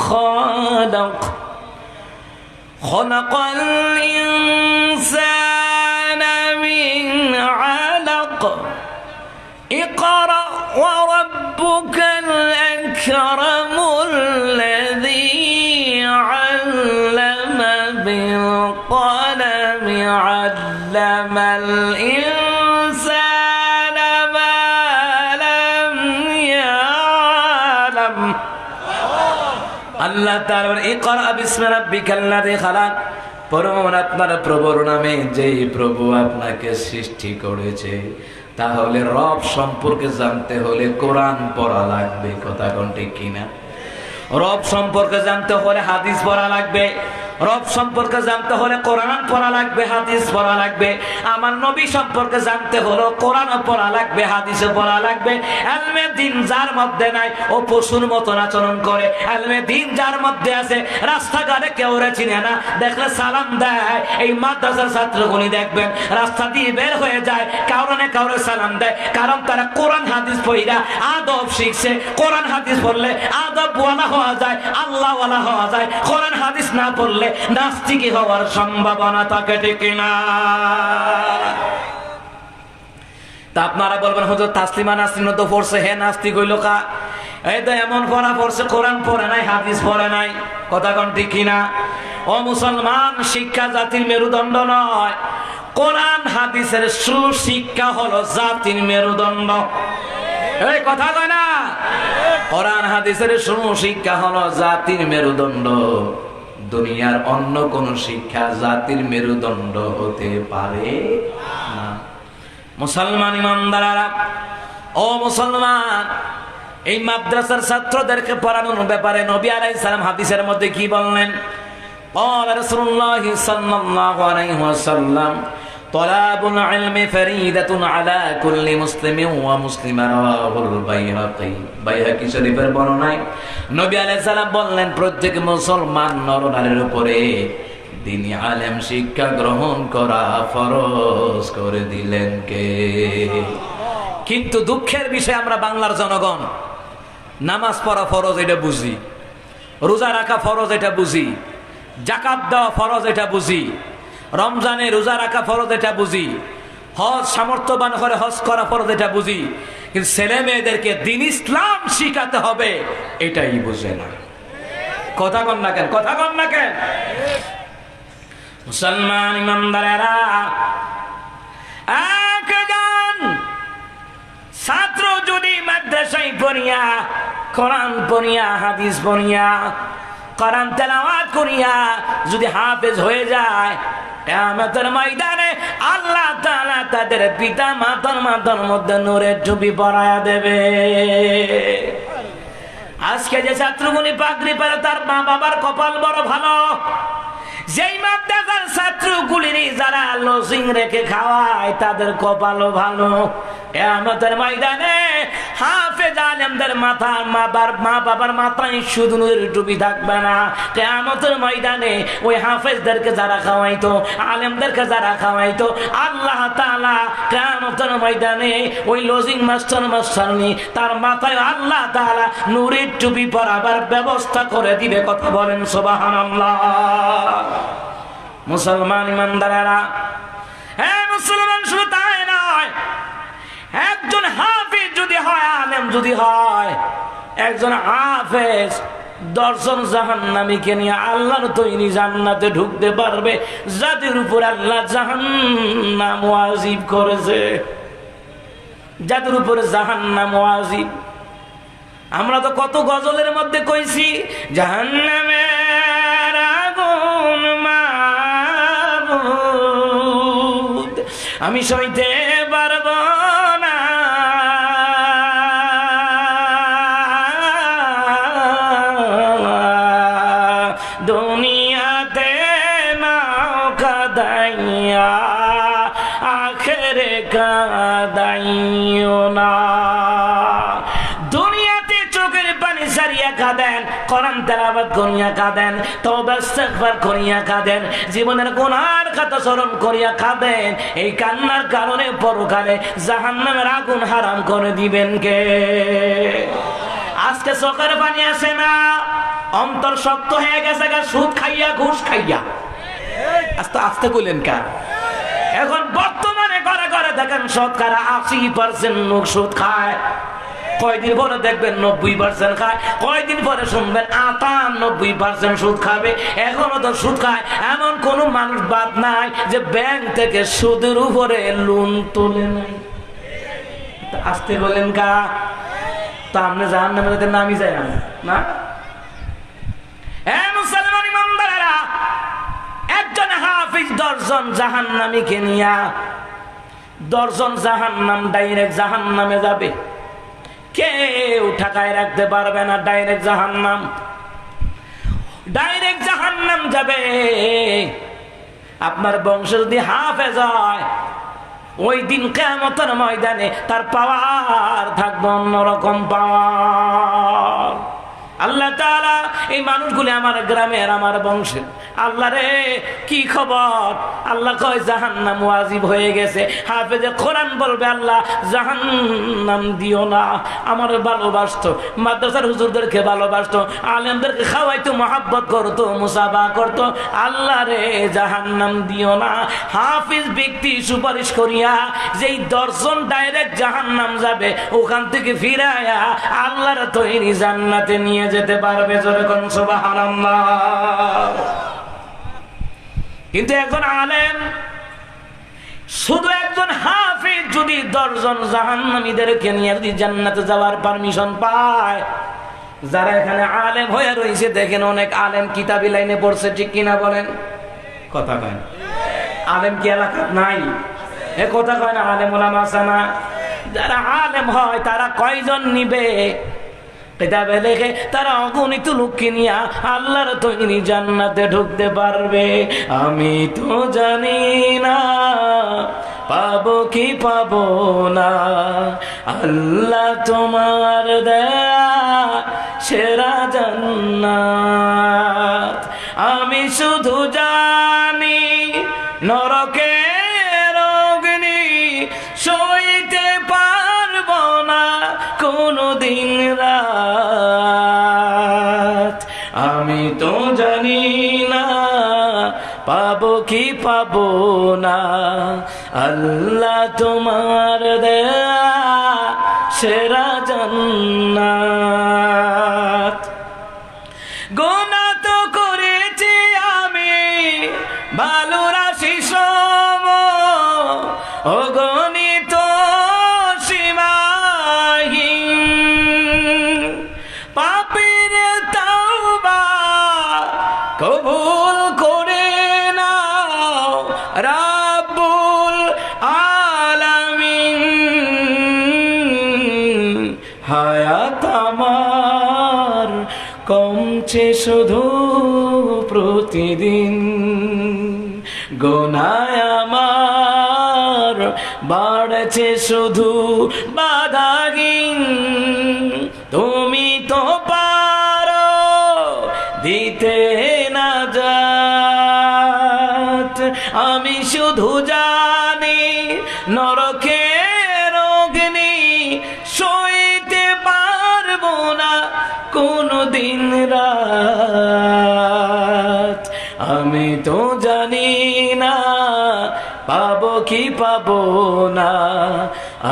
খালাক খালাকাল ইনসানা মিন আলাক ইকরা ওয়া রাব্বুকাল আকরামুল্লাযী علم بالقلم علم الإنسان ما لم يعلم আল্লাহ তাআলা ইকরা বিসমি রাব্বিকাল্লাযী খালাক, পড়ুন আপনার প্রভুর নামে যেই প্রভু আপনাকে সৃষ্টি করেছে। তাহলে রব সম্পর্কে জানতে হলে কোরআন পড়া লাগবে। কথা কোন ঠিক কিনা? রব সম্পর্কে জানতে হলে হাদিস পড়া লাগবে, রব সম্পর্কে জানতে হলে কোরআন পড়া লাগবে, হাদিস পড়া লাগবে। আমার নবী সম্পর্কে জানতে হলো কোরআন পড়া লাগবে, হাদিসে পড়া লাগবে। ইলমে দ্বীন যার মধ্যে নাই ও পশুর মতন আচরণ করে। ইলমে দ্বীন যার মধ্যে আছে রাস্তাঘাটে কেউ রে চিনে না, দেখলে সালাম দেয়। এই মাদ্রাসার ছাত্রগুলি দেখবেন রাস্তা দিয়ে বের হয়ে যায়, কারণে কাউরে সালাম দেয়, কারণ তারা কোরআন হাদিস পড়া আদব শিখছে। কোরআন হাদিস পড়লে আদব ওয়ালা হওয়া যায়, আল্লাহ ওয়ালা হওয়া যায়। কোরআন হাদিস না পড়লে নাস্তিকি হওয়ার সম্ভাবনা থাকে, ঠিক না? তা আপনারা বলবেন হুজুর তাসলিমা নাসরিন তো পড়ছে, হে নাস্তিক হইল কা? এই তো এমন পড়া পড়ছে, কোরআন পড়ে নাই, হাদিস পড়ে নাই। কথা কোন ঠিক কিনা? ও মুসলমান, শিক্ষা জাতির মেরুদণ্ড নয়, কোরআন হাদিসের সুশিক্ষা হলো জাতির মেরুদণ্ড। এই কথা কয় না? কোরআন হাদিসের সুশিক্ষা হলো জাতির মেরুদণ্ড। দুনিয়ার অন্য কোন শিক্ষা জাতির মেরুদণ্ড হতে পারে না। মুসলমান ইমানদাররা, ও মুসলমান, এই মাদ্রাসার ছাত্রদেরকে পড়ানোর ব্যাপারে নবী আলাইহিস সালাম হাদিসের মধ্যে কি বললেন? قال رسول الله صلى الله عليه وسلم طلب العلم فريدة على كل مسلم ومسلم رواه البيهقي। বাইহাকি শরীফের বর্ণনায় নবী আলাইহিস সালাম বললেন প্রত্যেক মুসলমান নরনারীর উপরে দ্বীনি আলেম শিক্ষা গ্রহণ করা ফরজ করে দিলেন কে? কিন্তু দুঃখের বিষয়, আমরা বাংলার জনগণ নামাজ পড়া ফরজ এটা বুঝি, রোজা রাখা ফরজ এটা বুঝি, যাকাত দেওয়া ফরজ এটা বুঝি, রমজানে রোজা রাখা ফরজ এটা বুঝি, হজ সামর্থ্যবান করে হজ করা ফরজ এটা বুঝি, কিন্তু ছেলে মেয়েদেরকে দ্বীন ইসলাম শিখাতে হবে এটাই বুঝে না। কথা কন না কেন? কথা কন না কেন? মুসলমান ইমানদারেরা, একজন ছাত্র যদি মাদ্রাসায় পড়িয়া কোরআন পড়িয়া হাদিস পড়িয়া কোরআন তেলাওয়াত করিয়া যদি হাফেজ হয়ে যায়, কিয়ামতের ময়দানে আল্লাহ তাআলা তাদের পিতা মাতার মাথার মধ্যে নূরের টুপি পরায়া দেবে। আজকে যে ছাত্রগুলি পাগড়ি পরে তার মা বাবার কপাল বড় ভালো। যেই মাদ্রাসার ছাত্রগুলির যারা লজিং রেখে খাওয়ায় তাদের কপালও ভালো। কিয়ামতের ময়দানে হাফেজ আলেমদের মাথার মা বাবার মাথায় শুধু নূরের টুপি থাকবে না। কিয়ামতের ময়দানে ওই হাফেজদেরকে যারা খাওয়াইতো, আলেমদেরকে যারা খাওয়াইতো, আল্লাহ তাআলা কিয়ামতের ময়দানে ওই লজিং মাস্টারনি তার মাথায় আল্লাহ তাআলা নূরের টুপি পরাবার ব্যবস্থা করে দিবে। কথা বলেন সুবহানাল্লাহ। মুসলমান ইমানদারেরা, হ্যাঁ মুসলমান, শুধু তাই নয়, একজন হাফেজ যদি হয়, আলেম যদি হয়, একজন হাফেজ 10 জন জাহান্নামীকে নিয়ে আল্লাহর তৈরি জান্নাতে ঢুকতে পারবে, যাদের উপর আল্লাহ জাহান্নাম ওয়াজিব করেছে, যাদের উপর জাহান্নাম ওয়াজিব। আমরা তো কত গজলের মধ্যে কইছি, জাহান্নামের আগুন আমি সইতে পারবো না। দুনিয়াতে নাও কাদাইয়া আখেরে কাদাইও না। দুনিয়াতে চোখের পানি সারিয়া কাঁদেন, কোরআন তেলাওয়াত করিয়া কাঁদেন, তওবা ইস্তিগফার করিয়া কাঁদেন, জীবনের গুনার কথা স্মরণ করিয়া কাঁদেন। এই কান্নার কারণে পরকালে জাহান্নামের আগুন হারাম করে দিবেন কে? আজকে চোখের পানি আসে না, অন্তর শক্ত হয়ে গেছে সুদ খাইয়া ঘুষ খাইয়া। আস্তে আস্তে কইলেন কা? এখন বর্তমানে ঘরে ঘরে দেখেন শতকরা 80% লোক সুদ খায়। কয়দিন পরে দেখবেন 90% খায়, কয়দিন পরে শুনবেন 98% সুদ খাবে। এখনো তো সুদ খায় এমন কোন মানুষ বাদ নাই যে ব্যাংক থেকে সুদের উপরে লোন তোলে নাই। আসতে বলেন কা? তা আপনি জাহান্নামের নামই যায় না? মুসলমান ইমানদারেরা, একজন হাফিজ 10 জন জাহান্নামীকে নিয়া 10 জন জাহান্নাম, ডাইরেক্ট জাহান্নামে যাবে। কেউ ঠেকায় রাখতে পারবে না। ডাইরেক্ট জাহান্নাম যাবে। আপনার বংশ যদি হাফেজ হয়, ওই দিন কিয়ামতের ময়দানে তার পাওয়ার থাকবে অন্যরকম পাওয়ার। আল্লাহ তাআলা এই মানুষগুলি আমার গ্রামের, আমার বংশের। আল্লাহ রে কি খবর? আল্লাহ কয় জাহান্নাম ওয়াজিব হয়ে গেছে। হাফেজে কোরআন বলবে আল্লাহ জাহান্নাম দিও না। আমার ভালোবাসতো, মাদ্রাসার হুজুরদেরকে ভালোবাসতো, আলেমদেরকে খাওয়াইতো, মহাব্বত করতো, মুসাফা করতো। আল্লাহ রে জাহান্নাম দিও না। হাফিজ ব্যক্তি সুপারিশ করিয়া যেই 10 জন ডাইরেক্ট জাহান্নাম যাবে, ওখান থেকে ফিরায়া আল্লাহর তৈরি জান্নাতে নিয়ে যেতে পারবে। জোরে কোন সুবহানাল্লাহ। কিন্তু একজন আলেম, শুধু একজন হাফিজ যদি 10 জন জাহান্নামীদেরকে নিয়ে যদি জান্নাতে যাওয়ার পারমিশন পায়, যারা এখানে আলেম হয়ে রয়েছে দেখেন অনেক আলেম কিতাবি লাইনে পড়ছে, ঠিক কিনা বলেন? কথা কয় আলেম কি এলাকাত নাই? এ কথা কয় না? আলেম ওলামা আছে না? যারা আলেম হয় তারা কয়জন নিবে? কিতাবে লেখে তারা অগণিত লোককে নিয়ে আল্লাহর তৈরি জান্নাতে ঢুকতে পারবে। আমি তো জানি না পাবো কি পাবো না, আল্লাহ তোমার দেয়া সেরা জান্নাত। আমি শুধু জানি নরকের অগ্নি সইতে পারবো না কোনদিন রাত। আমি তো জানি না পাবো কি পাবো না, আল্লাহ তোমার দেয়া সেরা জান্নাত। গুনাহ তো করেছি আমি ভালো রাশি সম, অগণিত সীমাহীন। পাপীর তাওবা কবুল করে নাও রাব্বুল আলামিন। হায়াত আমার কমছে শুধু প্রতিদিন, গুনাহ আমার বাড়ছে শুধু বাধাহীন। তুমি তো পারো দিতে নাজাত। আমি শুধু জানি নরকের অগ্নি সইতে পারবো না কোনদিন রাত। আমি তো জানি না পাবো কি পাবো না,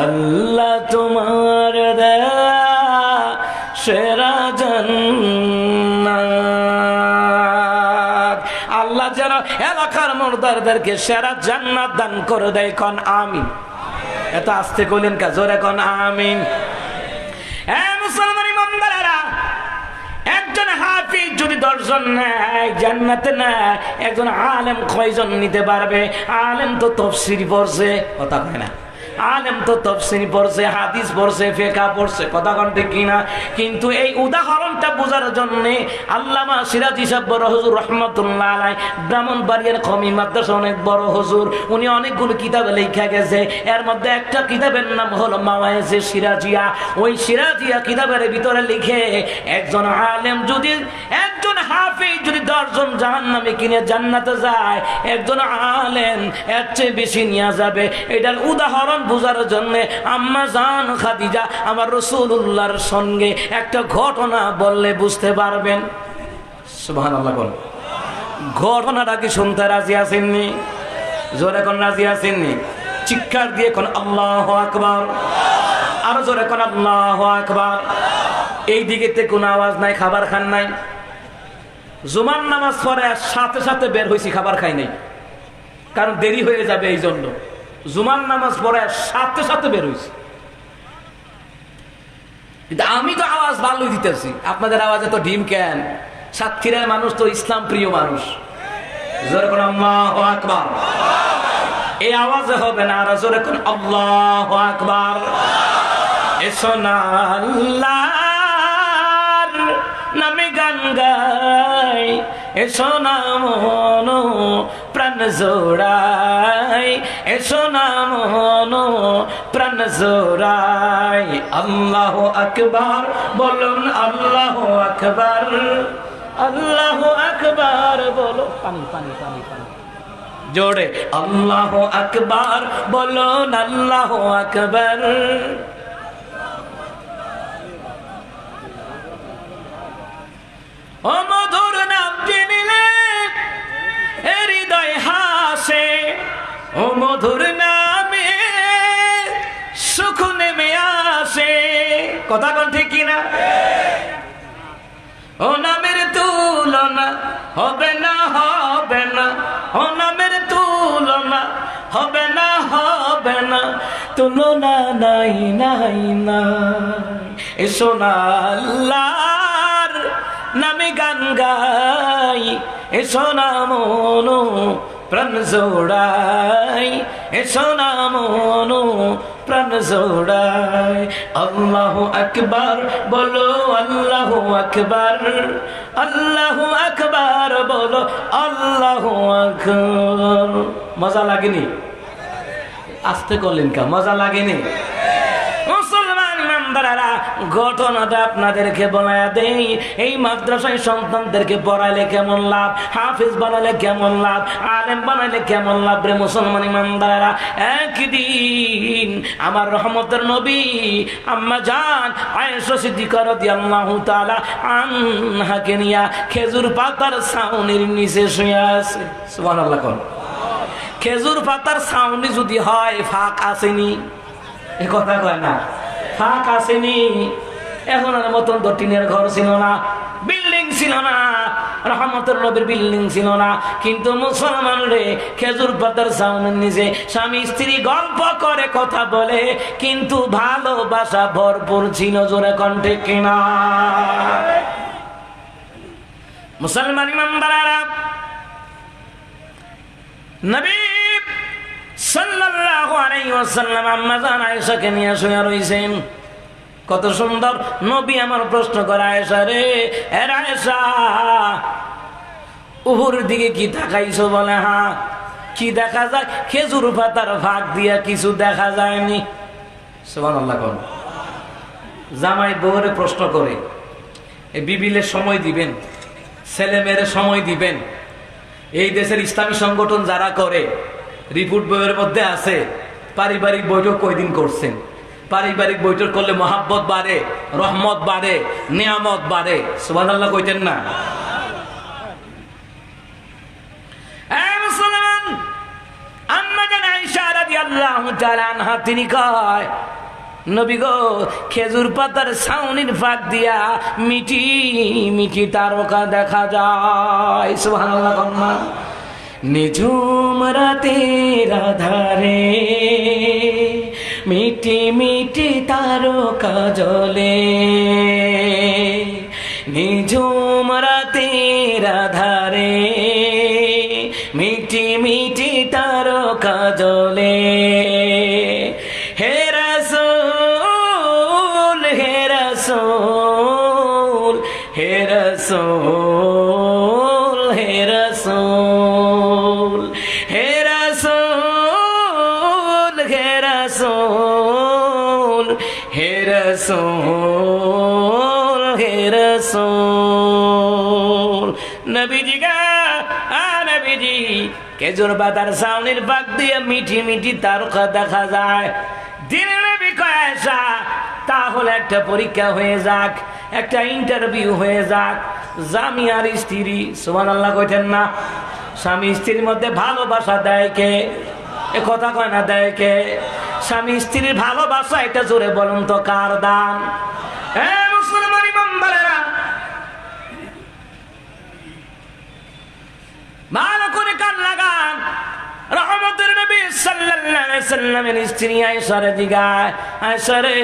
আল্লাহ তোমার দেয়া সেরা জান্নাত। আল্লাহ যেন এলাকার মুর্দারদেরকে সেরা জান্নাত দান করে দেয়। কোন আমিন। এত আস্তে কইলেন কা? জোরে কোন আমিন। মুসলমান ইমানদারেরা, একজন হাফিজ যদি দর্শন নেয় জান্নাতে নেয়, একজন আলেম কয়জন নিতে পারবে? আলেম তো তাফসীর পড়ছে, কথা কয় না। আলেম তো তাফসীর পড়ছে, হাদিস পড়ছে, ফিকহ পড়ছে, কথা কোন ঠিক কিনা? কিন্তু এই উদাহরণটা বোঝার জন্য আল্লামা সিরাজি সাহেব বড় হুজুর রাহমাতুল্লাহ আলাইহি ব্রাহ্মণবাড়িয়ার কওমি মাদ্রাসা অনেক বড় হুজুর, উনি অনেকগুলো কিতাবে লেখা গেছে। এর মধ্যে একটা কিতাবের নাম হলো মাওয়াইজে সিরাজিয়া। ওই সিরাজিয়া কিতাবের ভিতরে লিখে একজন আলেম যদি, একজন হাফেজ যদি 10 জন জাহান্নামে কিনে জান্নাতে যায়, একজন আলেম এর চেয়ে বেশি নিয়ে যাবে। এটার উদাহরণ বুঝার জন্য আম্মা জান খাদিজা আমার রাসূলুল্লাহর সঙ্গে একটা ঘটনা বললে বুঝতে পারবেন। সুবহানাল্লাহ বল। ঘটনাটা কি শুনতে রাজি আছেননি? জোরে কোন রাজি আছেননি? চিৎকার দিয়ে কোন আল্লাহু আকবার, আরো জোরে কোন আল্লাহু আকবার। এই দিকেতে কোনো আওয়াজ নাই, খাবার খান নাই। জুমার নামাজ পড়ে সাথে সাথে বের হয়েছি, খাবার খাই নাই, কারণ দেরি হয়ে যাবে এই জন্য। জুমার নামাজ পড়ে সাথে সাথে বের হয়েছি, কিন্তু আমি তো আওয়াজ ভালোই দিতেছি। আপনাদের আওয়াজে তো ডিম কেন? সাতক্ষীরার মানুষ তো ইসলাম প্রিয় মানুষ। জোরে কোন আল্লাহু আকবার। এই আওয়াজে হবে না, আর জোরে কোন আল্লাহু আকবার। এসো না আল্লাহর নামে গান গাই, এসো না মন প্রাণ জোড়াই, এসো না মন প্রাণ জোড়াই। আল্লাহু আকবার বলুন, আল্লাহু আকবার, আল্লাহু আকবার বলো। পানি পানি পানি পানি জোরে আল্লাহু আকবার বলুন, আল্লাহু আকবার। ও মধুর নাম নিলে হৃদয় হাসে, ও মধুর নামে সুখ নেমে আসে, কথা কোন ঠিক কিনা? ও নামের তুলনা হবে না, হবে না, ও নামের তুলনা হবে না, হবে না, তুলনা নাই নাই নাই। এসো না আল্লাহর নামে গান গাই, এসো না মন প্রাণ জোড়াই, এসো না মন প্রাণ জোড়াই। আল্লাহু আকবার বলো, আল্লাহু আকবার, আল্লাহু আকবার বলো, আল্লাহু আকবার। মজা লাগেনি? আস্তে করলেন কা? মজা লাগেনি? মুসলমান ইমানদারেরা, ঘটনাটা আপনাদেরকে বলায়া দেই। এই মাদ্রাসায় সন্তানদেরকে পড়াইলে কেমন লাভ, হাফিজ বানালে কেমন লাভ, আলেম বানাইলে কেমন লাভ রে মুসলমান ইমানদারেরা। একদিন আমার রহমতের নবী আম্মা জান আয়েশা সিদ্দিকা রাদিয়াল্লাহু তাআলা আনহাকে নিয়া খেজুর পাতার ছাউনির নিচে শুয়ে আছে। সুবহানাল্লাহ কোন। খেজুর পাতার ছাউনি যদি হয়, ফাঁক আসেনি? এ কথা কয় না, ফাঁক আসেনি। এখন আর মতন তো টিনের ঘর ছিল না, বিল্ডিং ছিল না, রহমতের নবীর বিল্ডিং ছিল না, কিন্তু মুসলমান রে খেজুর পাতার ছাউনির নিচে স্বামী স্ত্রী গল্প করে, কথা বলে, কিন্তু ভালোবাসা ভরপুর ছিল। জোরে কণ্ঠে কিনা? মুসলমান ইমানদারেরা, নবী সাল্লাল্লাহু আলাইহি ওয়াসাল্লাম আম্মা জান আয়েশাকে নিয়ে শুয়ে রইছেন। কত সুন্দর নবী আমার প্রশ্ন করে, আয়েশা রে, এ আয়েশা উপরের দিকে কি তাকাইছো? বলে হ্যাঁ। কি দেখা যায়? খেজুর পাতার ফাঁক দিয়া কিছু দেখা যায়নি। সুবহানাল্লাহ কোন। জামাই বউরে প্রশ্ন করে, এই বিবিলের সময় দিবেন, ছেলে মেয়ের সময় দিবেন। এই দেশের ইসলামী সংগঠন যারা করে, রিপোর্ট বইয়ের মধ্যে আছে পারিবারিক বৈঠক কয়দিন করছেন। পারিবারিক বৈঠক করলে মহাব্বত বাড়ে, রহমত বাড়ে, নিয়ামত বাড়ে। সুবহানাল্লাহ কইতেন না? মুসলমান আম্মা জান আয়েশা রাদিয়াল্লাহু তাআলা আনহা তিনি কয়, নবী গো, খেজুর পাতার ছাউনির ফাঁক দিয়া মিটি মিটি তারকা দেখা যায়। সুবহানাল্লাহ কন্যা। নিঝুম রাতের আধারে মিটি মিটি তারকা জ্বলে, নিঝুম রাতের আধারে মিটি মিটি তারকা জ্বলে হে রাসূল হে রাসূল হে রাসূল হে রাসূল হে রাসূল হে রাসূল হে রাসূল হে রাসূল নবীজি গা নবীজি খেজুর পাতার ছাউনির পাক দিয়ে মিঠি মিঠি তারকা দেখা যায়। দিনে নবী কয় আয়েশা তাহলে একটা পরীক্ষা হয়ে যাক, একটা ইন্টারভিউ হয়ে যাক। স্বামী আর স্ত্রী, সুবহানাল্লাহ কইতেন না? স্বামী স্ত্রীর মধ্যে ভালোবাসা দেয় কে? এ কথা কয় না দেয় কে? স্বামী স্ত্রীর ভালোবাসা এটা জোরে বলুন তো কার দান? মুসলমান ইমামবারেরা ভালো করে কান লাগান। রহমতের নবী সাল্লাল্লাহু আলাইহি সাল্লামের স্ত্রী আয়েশারে জিগায়, আয়েশা রে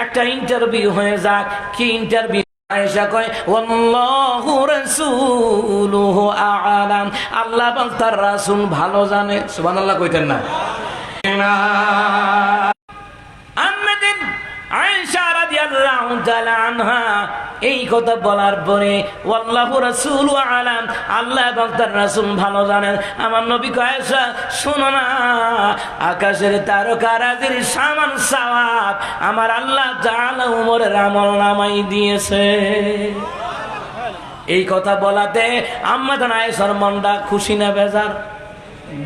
একটা ইন্টারভিউ হয়ে যাক। কি ইন্টারভিউ? আয়েশা কয় আল্লাহু রাসূলুহু আ'লাম, আল্লাহ এবং তার রাসূল ভালো জানে। সুবহানাল্লাহ কইতেন না? আম্মাদিন আয়েশা রাদিয়াল্লাহু তাআলা আনহা এই কথা বলার পরে আল্লাহু রাসূলু আ'লাম, আল্লাহ এবং তার রাসূল ভালো জানেন। আমার নবী কয় আয়েশা শোনো না, আকাশের তারকারাজির সমান সওয়াব আমার আল্লাহ তাআলা উমরের আমলনামায় দিয়েছে। এই কথা বলাতে আম্মাজান আয়েশার মনটা খুশি না বেজার?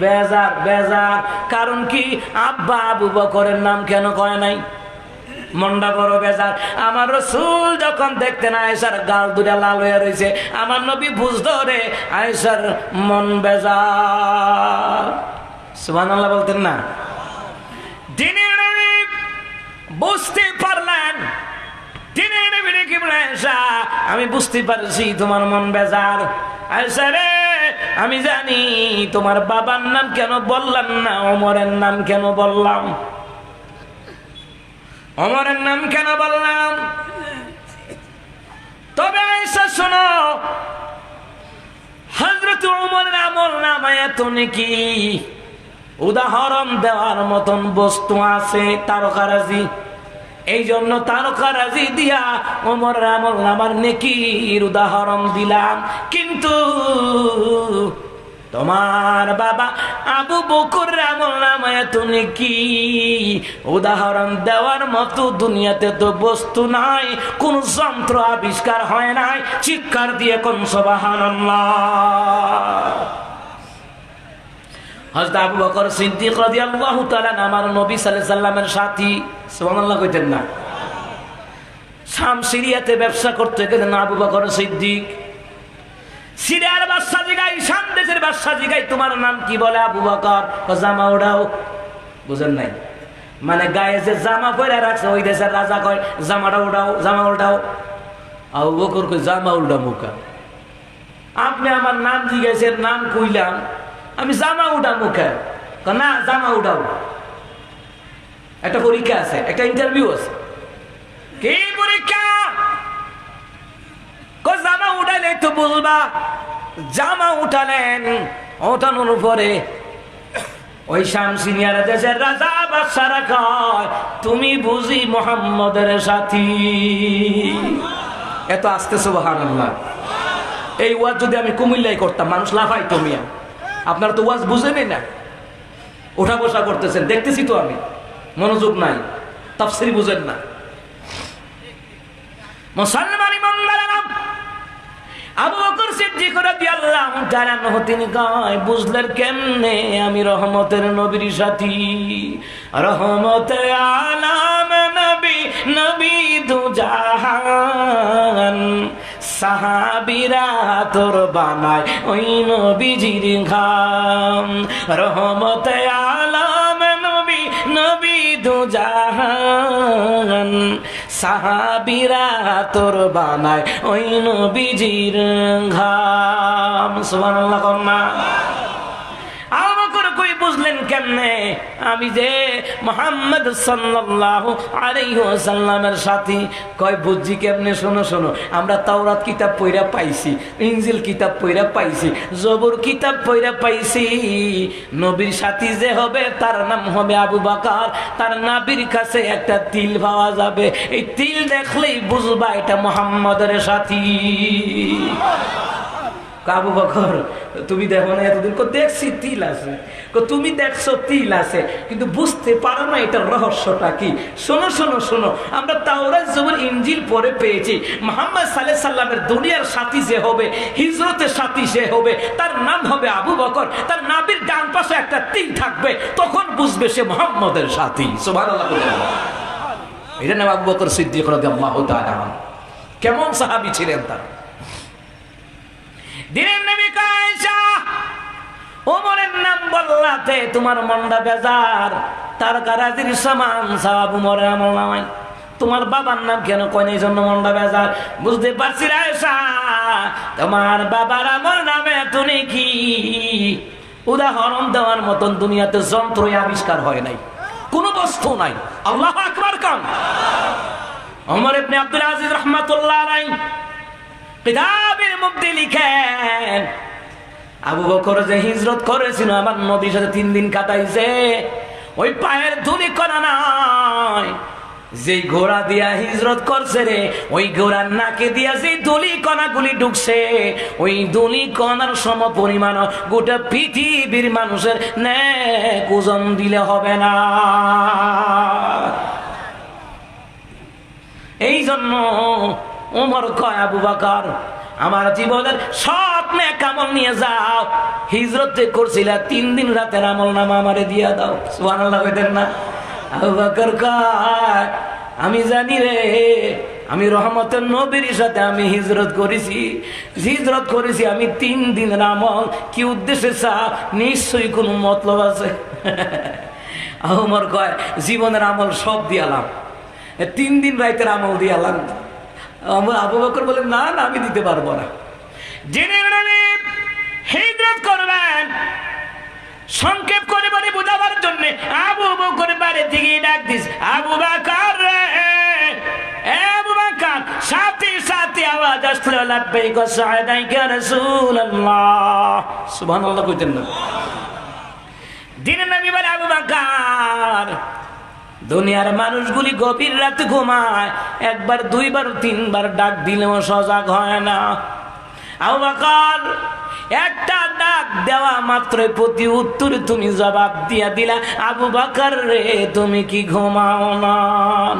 বেজার বেজার। কারণ কি? আব্বা আবু বকরের নাম কেন কয় নাই? মনটা বড় বেজার। আমার রাসূল যখন দেখতেন আয়েশার গাল দুটা লাল হয়ে রয়েছে, আমার নবী বুঝতো রে আয়েশার মন বেজার। সুবহানাল্লাহ বলতেন না? দিনের নবী বুঝতে পারলেন, দিনের নবী কি বলে, আয়েশা আমি বুঝতে পারছি তোমার মন বেজার। আয়েশা রে আমি জানি তোমার বাবার নাম কেন বললাম না, ওমরের নাম কেন বললাম? ওমরের নাম কেন বললাম? তবে আয়েশা শোনো, হযরত ওমরের আমলনামায় এত নেকি, উদাহরণ দেওয়ার মতন বস্তু আছে তারকারাজি। এই জন্য তারকারাজি দিয়া ওমরের আমলনামার নেকির উদাহরণ দিলাম। কিন্তু তোমার বাবা আবু বকর আমলনামায় এত নেকি, উদাহরণ দেওয়ার মতো দুনিয়াতে তো বস্তু নাই, কোন যন্ত্র আবিষ্কার হয় নাই। চিৎকার দিয়ে কোন সুবহানাল্লাহ। হযরত আবু বকর সিদ্দিক রাদিয়াল্লাহু তাআলা আমার নবী সাল্লাল্লাহু আলাইহি সাল্লামের সাথী। সুবহানাল্লাহ কইতেন না? শাম সিরিয়াতে ব্যবসা করতে গেলেন আবু বকর সিদ্দিক। সিরিয়ার বাদশা জিগাই, শাম দেশের বাদশা জিগাই তোমার নাম কি? বলে আবু বকর। জামা উড়াও। বুঝেন নাই? মানে গায়ে যে জামা পরে রাখছে ওই দেশের রাজা কয় জামাটা উঠাও, জামা উল্টাও। আবু বকর কই জামা উল্টা মুখা? আপনি আমার নাম জিজ্ঞাসের, নাম কইলাম, আমি জামা উঠা মুখে না, জামা উঠাও। একটা পরীক্ষা আছে, একটা ইন্টারভিউ আছে। কি পরীক্ষা? জামা উঠাইলে তো বলবা। জামা উঠালেন, ওঠানোর উপরে ওই শামসিনিয়ার দেশের রাজা বাদশারা কয় তুমি বুঝি মুহাম্মদের সাথী? এত আস্তে সুবহানাল্লাহ। এই ওয়াজ যদি আমি কুমিল্লায় করতাম মানুষ লাফাইতো মিয়া। আপনারা তো ওয়াজ বুঝেনই না, ওঠা বসা করতেছেন, দেখতেছি তো আমি, মনোযোগ নাই, তাফসীর বুঝেন না। মুসলমান ইমানদারেরা, আবু বকর সিদ্দিক রাদিয়াল্লাহু তাআলা আনহু তিনি কয় বুঝলেন কেমনে আমি রহমতের নবীর সাথী? রহমতে আলাম নবী, নবী দু জাহান, সাহাবীরা তোর বানায় ওই নবীজির ঘাম। রহমতে আলাম নবী, নবী দু জাহান, সাহাবীরা তোর বানায় ওই নবীজির ঘাম। সুবহানাল্লাহ। কন্যা আবু বকর কই বুঝলেন বললেন কেমনে? আমি যে মুহাম্মদ সাল্লাল্লাহু আলাইহি ওয়াসাল্লামের সাথী। কয় বুঝছি কেমনে? শোনো শোনো, আমরা তাওরাত কিতাব পড়া পাইছি, ইনজিল কিতাব পড়া পাইছি, জবুর কিতাব পড়া পাইছি। নবীর সাথী যে হবে তার নাম হবে আবু বকর। তার নাবির কাছে একটা তিল পাওয়া যাবে, এই তিল দেখলেই বুঝবা এটা মুহাম্মদের সাথী। আবু বকর তুমি দেখো না এতদিন? দেখছি তিল আছে। তুমি দেখছো তিল আছে, কিন্তু বুঝতে পারো না এটার রহস্যটা কি। শোনো শোনো শোনো, আমরা তাওরাত জবুর ইনজিল পড়ে পেয়েছি মুহাম্মদ সাল্লাল্লাহু আলাইহি ওয়াসাল্লামের দুনিয়ার সাথী যে হবে, হিজরতের সাথী সে হবে, তার নাম হবে আবু বকর। তার নাবির ডান পাশে একটা তিল থাকবে, তখন বুঝবে সে মুহাম্মদের সাথী। সুবহানাল্লাহ। এটার নাম আবু বকর সিদ্দিক রাদিয়াল্লাহু তাআলা। কেমন সাহাবী ছিলেন তার! দিনের নবী কায়সা ওমরের নাম বললাতে তোমার মনটা বেজার, তার কারাজির সমান সওয়াব উমরের আমল নামায়। তোমার বাবার নাম কেন কয় না, এই জন্য মনটা বেজার। বুঝতে পারছি আয়েশা, তোমার বাবার আমল নামে তুমি কি উদাহরণ দেওয়ার মতন দুনিয়াতে যন্ত্রই আবিষ্কার হয় নাই, কোন বস্তু নাই। আল্লাহু আকবার কাম। ওমর ইবনে আব্দুল আজিজ রাহমাতুল্লাহ আলাইহি কিতাবের মধ্যে লিখেন, আবু বকর যে হিজরত করেছিল আমার নবীর সাথে 3 দিন কাটাইছে, ওই পায়ের ধুলি কণা নাই। যে ঘোড়া দিয়া হিজরত করছে রে, ওই ঘোড়ার নাকে দিয়া যে ধুলি কণাগুলি ঢুকছে, ওই ধুলি কণার সম পরিমাণ গোটা পৃথিবীর মানুষের নেক ওজন দিলে হবে না। এই জন্য ওমর কয়, আবু বকর আমার জীবনের সব নেক আমল নিয়ে যাও, হিজরত করছিলা 3 দিন রাতের আমল নামা আমারে দিয়া দাও। সুবহানাল্লাহ কইতেন না? আবু বকর কয়, আমি জানি রে, আমি রহমতের নবীর সাথে আমি হিজরত করেছি আমি 3 দিনের আমল। কি উদ্দেশ্যে চা? নিশ্চয়ই কোন মতলব আছে। ওমর কয়, জীবনের আমল সব দিয়ালাম, 3 দিন রাতের আমল দিয়ালাম। আবু বকর বলেন, না না, আমি দিতে পারবো না। যিনি হিজরত করবেন, সংক্ষেপ করে বলে বোঝাবার জন্য আবু বকর বাড়ি থেকে ডাক দিস, আবু বকর রে, আবু বকর। সাথে সাথে আওয়াজ আসলো, লাব্বাইক ওয়া সা'দাইকা ইয়া রাসূলুল্লাহ। সুবহানাল্লাহ কইতেন না? দিনের নবী বলে, আবু বকর, দুনিয়ার মানুষগুলি গভীর রাতে ঘুমায়, 1 বার 2 বার 3 বার ডাক দিলেও সজাগ হয় না। আবু বকর একটা ডাক দেওয়া মাত্রই প্রতি উত্তরে তুমি জবাব দিয়া দিলা, আবু বকর রে তুমি কি ঘুমাও না?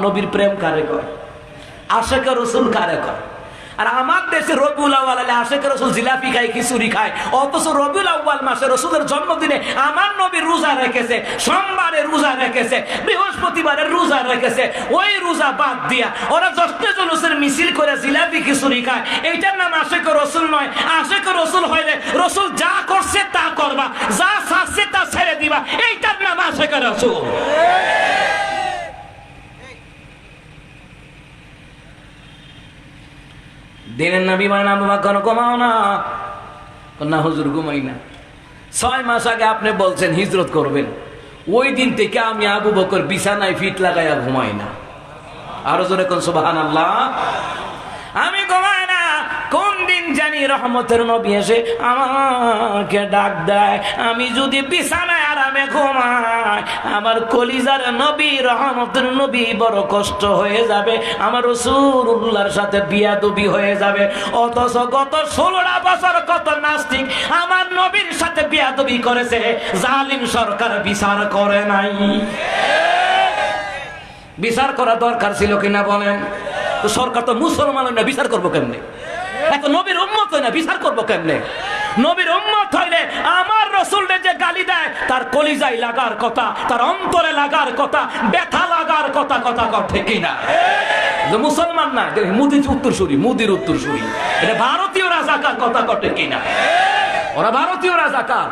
নবীর প্রেম কারে কয়? আশিক রাসূল কারে কয়? আর আমার দেশে রবিউল আউয়াল আলে আশিক রাসূল জিলাপি খায়, খিচুড়ি খায়, অথচ রবিউল আউয়াল মাসে রাসূলের জন্মদিনে আমার নবী রোজা রেখেছে, সোমবারে রোজা রেখেছে, বৃহস্পতিবারে রোজা রেখেছে। ওই রোজা বাদ দিয়া ওরা জশ্নে জুলুসের মিছিল করে জিলাপি খিচুড়ি খায়। এইটার নাম আশিক রাসূল নয়। আশিক রাসূল হইলে রাসূল যা করছে তা করবা, যা ছাড়ছে তা ছেড়ে দিবা, এইটার নাম আশিক রাসূল। দিনের নবী মানে আবু বকর ঘুমাও না? না হুজুর ঘুমাই না। 6 মাস আগে আপনি বলছেন হিজরত করবেন, ওই দিন থেকে আমি আবু বকর বিছানায় ফিট লাগাইয়া ঘুমাই না। আরো জোরে কোন সুবহানাল্লাহ। আমি ঘুমাই না। কোন দিন জানি রহমতের নবী এসে আমাকে ডাক দেয়, আমি যদি বিছানায় আরামে ঘুমাই, আমার কলিজার নবী রহমতের নবী বড় কষ্ট হয়ে যাবে, আমার রাসূলুল্লাহর সাথে বিয়াদবি হয়ে যাবে। অথচ গত 16টা বছর কত নাস্তিক আমার নবীর সাথে বিয়াদবি করেছে, জালিম সরকার বিচার করে নাই। বিচার করা দরকার ছিল কিনা বলেন? তো সরকার তো মুসলমান না, বিচার করবো কেমনে? এত নবীর উম্মত হয় না, বিচার করবো কেমনে? নবীর উম্মত হইলে আমার রাসূলের যে গালি দেয় তার কলিজায় লাগার কথা, তার অন্তরে লাগার কথা, ব্যথা লাগার কথা। কথা ঠিক কিনা? মুসলমান না, মুদির উত্তরসূরি, এটা ভারতীয় রাজাকার। কথা ঠিক কিনা? ওরা ভারতীয় রাজাকার।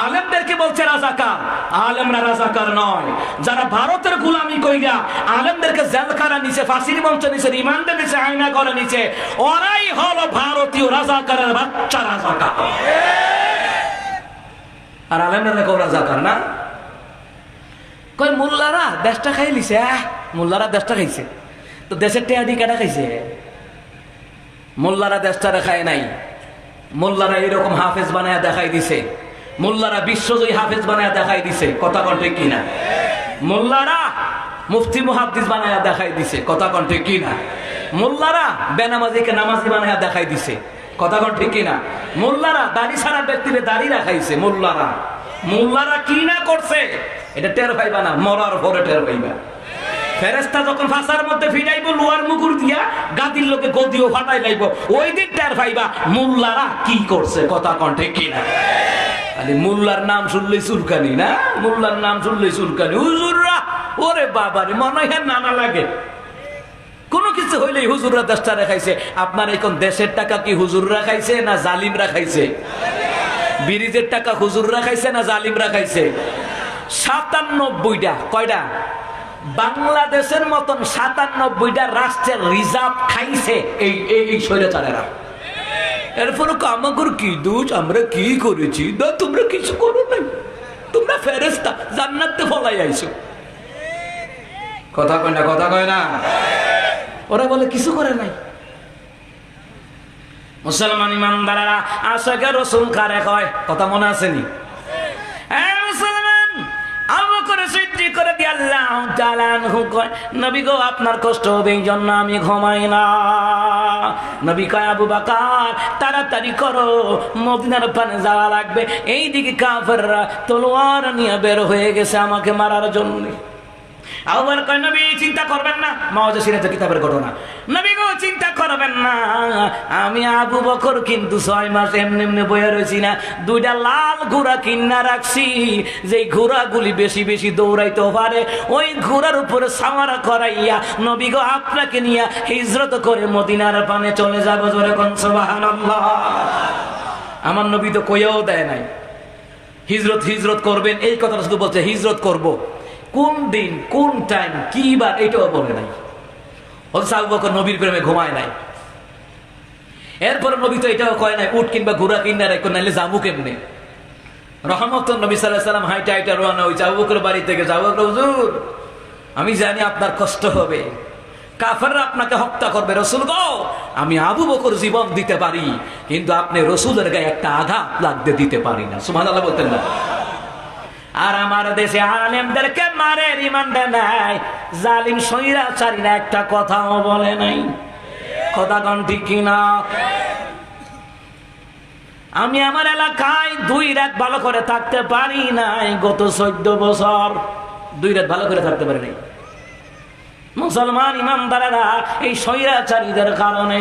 আলেমদেরকে বলছে রাজাকার, আলেমরা রাজাকার নয়। যারা ভারতের গোলামি কইরা আলেমদেরকে জেলখানা নিচে, ফাঁসির মঞ্চ নিচে, রিমান্ডে নিচে, আয়না ঘরে নিচে, ওরাই হলো ভারতীয় রাজাকারের বাচ্চা রাজাকার। আর আলেমরা কবরা জাকার না কয় মোল্লারা দেশটা খাই লিছে, মোল্লারা দেশটা খাইছে, তো দেশের টেয়াডি কাটা খাইছে? মোল্লারা দেশটা খায় নাই, মোল্লারা এরকম হাফেজ বানায়া দেখাই দিছে, মোল্লারা বিশ্বজয়ী হাফেজ বানায়া দেখাই দিছে, কথা কোন ঠিক কিনা? মোল্লারা মুফতি মুহাদ্দিস বানায়া দেখাই দিছে, কথা কোন ঠিক কিনা? মোল্লারা বেনামাজিকে নামাজি বানায়া দেখাই দিছে, কথা কোন ঠিক কিনা? মোল্লারা দাড়ি ছাড়া ব্যক্তিকে দাড়ি রাখাইছে, মোল্লারা কি না করছে এটা টের পাইবা না, মরার পরে টের পাইবা। ফেরেশতা যখন ফাঁসার মধ্যে ফিরাইব লোহার মুকুর দিয়া গাদির লোকে গদিও ফাটাই লাইব, ওই দিন টের পাইবা মোল্লারা কি করছে, কথা কোন ঠিক কিনা? আরে মোল্লার নাম শুনলেই চুলকানি না, মোল্লার নাম শুনলেই চুলকানি। হুজুররা ওরে বাবারে মনে হয় নানা লাগে, কোনো কিছু হইলেই হুজুররা দেশটা রেখাইছে। আপনার এখন দেশের টাকা কি হুজুররা খাইছে না জালিমরা খাইছে? ব্রিজের টাকা হুজুররা খাইছে না জালিমরা খাইছে? 97টা, কয়টা? বাংলাদেশের মতন 97টা রাষ্ট্রের রিজার্ভ খাইছে এই স্বৈরাচারেরা। এরপরে আমাদের কি দোষ, আমরা কি করেছি? না তোমরা কিছু করো নাই, তোমরা ফেরেশতা জান্নাতে ফলাই আইছো, কথা কয় না, কথা কয় না। ওরা বলে কিছু করে নাই। মুসলমান ইমানদারেরা আশাকে রসুল কারে কয়, কথা মনে আসেনি? মুসলমান আবু বকর সিদ্দিক করে দিয়ে আল্লাহ তাআলা আনহু কয়, নবী গো আপনার কষ্ট হবে এই জন্য আমি ঘুমাই না। নবী কয়, আবু বকর তাড়াতাড়ি করো, মদিনার পানে যাওয়া লাগবে। এইদিকে কাফেররা তলোয়ার নিয়ে বের হয়ে গেছে আমাকে মারার জন্য। আবু বকর কয়, নবী চিন্তা করবেন না, মাওয়াজে সিরাতে কিতাবের ঘটনা। নবী গো চিন্তা করবেন না, আমি আবু বকর কিন্তু 6 মাস এমনি এমনি বয়ে রয়েছি না, 2টা লাল ঘোড়া কিনা রাখছি, যেই ঘোড়াগুলি বেশি বেশি দৌড়াইতে পারে, ওই ঘোড়ার উপরে সাওয়ারা করাইয়া নবী গো আপনাকে নিয়ে হিজরত করে মদিনার পানে চলে যাবো। জোরে কোন সুবহানাল্লাহ। আমার নবী তো কইয়াও দেয় নাই হিজরত করবেন, এই কথাটা শুধু বলছে হিজরত করব। কোন দিন কোন টাইম কি বার এটাও বলে নাই। আবু বকর নবীর প্রেমে ঘুমায় নাই। এরপর নবী তো এটাও কয় নাই উট কিংবা ঘোড়া কিনা রাখো, নাইলে যাবো কেমনে। রহমতুল নবী সাল্লাল্লাহু আলাইহি ওয়াসাল্লাম হাইটা হাইটা রওনা হইছে আবু বকর বাড়ি থেকে। আবু বকর, হুজুর আমি জানি আপনার কষ্ট হবে, কাফেররা আপনাকে হত্যা করবে, রাসূল গো আমি আবু বকর জীবন দিতে পারি, কিন্তু আপনি রাসূলের গায়ে একটা আঘাত লাগতে দিতে পারি না। সুবহানাল্লাহ বলতেন না? আর আমার দেশে আলেমদেরকে মারে রিমান্ডে নাই, জালিম স্বৈরাচারীরা একটা কথাও বলে নাই, কথা কোন ঠিক কিনা? আমি আমার এলাকায় 2 রাত ভালো করে থাকতে পারি নাই, গত 14 বছর 2 রাত ভালো করে থাকতে পারি নাই। মুসলমান ইমানদারেরা এই স্বৈরাচারীদের কারণে,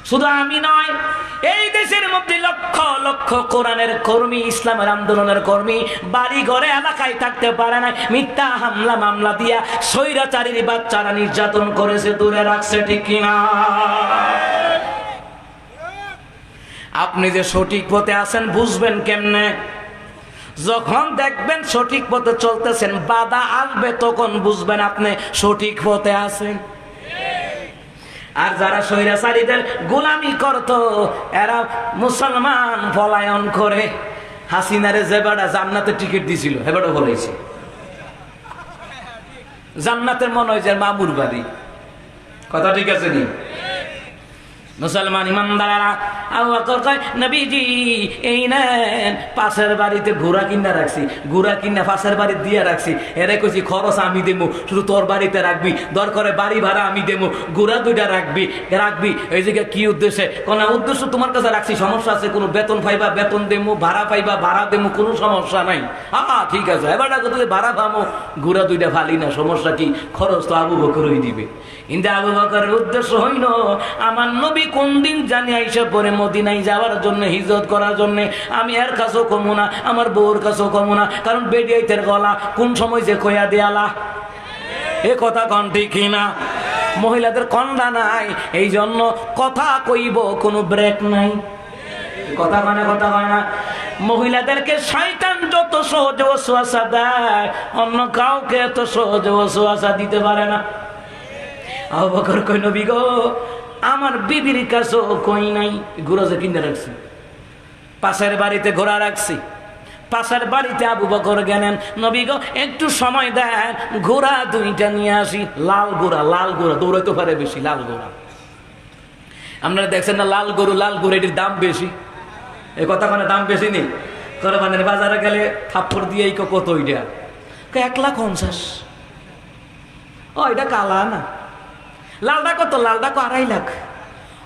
শুধু আমি নয়, এই দেশের মধ্যে লক্ষ লক্ষ কোরআনের কর্মী, ইসলামের আন্দোলনের কর্মী বাড়ি ঘরে এলাকায় থাকতে পারে না, মিথ্যা হামলা মামলা দিয়া স্বৈরাচারীর বাচ্চারা নির্যাতন করেছে, দূরে রাখছে, ঠিক কিনা? আপনি যে সঠিক পথে আছেন বুঝবেন কেমনে? যখন দেখবেন সঠিক পথে চলতেছেন, বাধা আসবে, তখন বুঝবেন আপনি সঠিক পথে আছেন। আর যারা স্বৈরাচারীদের গোলামি করত, এরা মুসলমান পলায়ন করে হাসিনারে যে বেড়া জান্নাতের টিকিট দিছিল, হেবেটা বলেছে জান্নাতের মনে হয় যে মামুর বাড়ি, কথা ঠিক আছে নি? মুসলমান ইমানদারেরা আবু বকর কয়, নবীজি এই নেন, পাশের বাড়িতে ঘোড়া কিনা রাখছি, ঘোড়া কিনা পাশের বাড়ি দিয়ে রাখছি, এরে কইছি খরচ আমি দেবো, শুধু তোর বাড়িতে রাখবি, দরকারে বাড়ি ভাড়া আমি দেবো, ঘোড়া 2টা রাখবি। এই জায়গায় কি উদ্দেশ্যে? কোন উদ্দেশ্য তোমার কাছে রাখছি, সমস্যা আছে? কোনো বেতন পাইবা বেতন দেবো, ভাড়া পাইবা ভাড়া দেবো, কোনো সমস্যা নাই। ঠিক আছে, এবার ভাড়া পাবো, ঘোড়া 2টা ফালি না, সমস্যা কি? খরচ তো আবু বকরই দিবে। কিন্তু আবু বকরের উদ্দেশ্য হইল আমার নবী কোন দিন জানি আইসা পরে মদিনায় যাওয়ার জন্য, হিজরত করার জন্য। আমি এর কাছেও কমু না, আমার বউর কাছেও কমু না, কারণ বেডিয়াইতের গলা কোন সময় যে কয়া দেয়ালা, এ কথা কোন ঠিক না? মহিলাদের কন্ডা নাই, এই জন্য কথা কইব কোনো ব্রেক নাই, কথা মানে কথা হয় না। মহিলাদেরকে শয়তান যত সহজে ওয়াসওয়াসা দেয়, অন্য কাউকে এত সহজে ওয়াসওয়াসা দিতে পারে না। আবু বকর কই, নবী গো আমার বিবির কাছেও কই নাই, ঘোড়া যে কিনে রাখছি, পাশের বাড়িতে ঘোড়া রাখছি, পাশের বাড়িতে আবু বকর গেলেন, নবী গো একটু সময় দেন, ঘোড়া দুইটা নিয়ে আসি। লাল ঘোড়া দৌড়াইতে পারে বেশি, লাল ঘোড়া। আপনারা দেখছেন না লাল গরু এটির দাম বেশি, এই কথা মানে দাম বেশি নেই। করবানের বাজারে গেলে থাপ্পড় দিয়ে কত ওইটা 1,50,000। ও এটা কালা না, লালটা কত? লালটা 2.5 লাখ।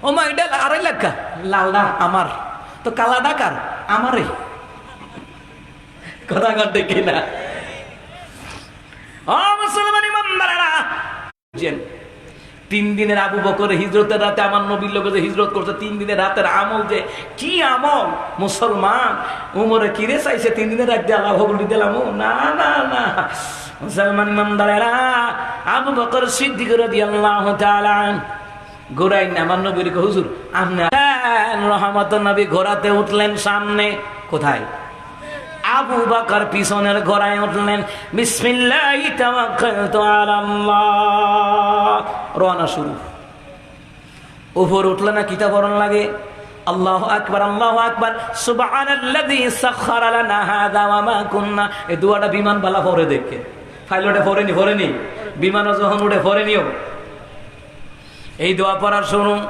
ও মা এটা 2.5 লাখ কা? লালটা আমার, তো কালাটা কার? আমারই। কথা করতে কিনা? ও মুসলমান ইমানদারেরা, 3 দিনের আবু বকরের হিজরতের রাতে আমার নবীর লোক যে হিজরত করছে, 3 দিনের রাতের আমল যে কি আমল! মুসলমান উমরে কিরে চাইছে 3 দিনের রাত দিয়ে আল্লাহ বলি দিলাম? না না না, মুসলমান ইমানদারেরা, আবু বকর সিদ্দিক রাদিয়াল্লাহু তাআলা ঘোড়ায় না আমার নবীর হুজুর আপনি রহমতুন নবী ঘোড়াতে উঠলেন সামনে। কোথায়? আবু বকর পিছনের ঘোড়ায় উঠলেন। বিসমিল্লাহি তাওয়াক্কালতু আলাল্লাহ, রওনা শুরু। উপর উঠলে না কিতা বরণ লাগে? আল্লাহু আকবার, আল্লাহু আকবার, সুবহানাল্লাযী সাখখারা লানা হাযা ওয়া মা কুন্না। এই দুয়াটা বিমান বালা পরে দেখে, ফাইলটে পড়েনি বিমানও যখন উঠে পড়েনিও। এই দোয়া পড়া শুনুন,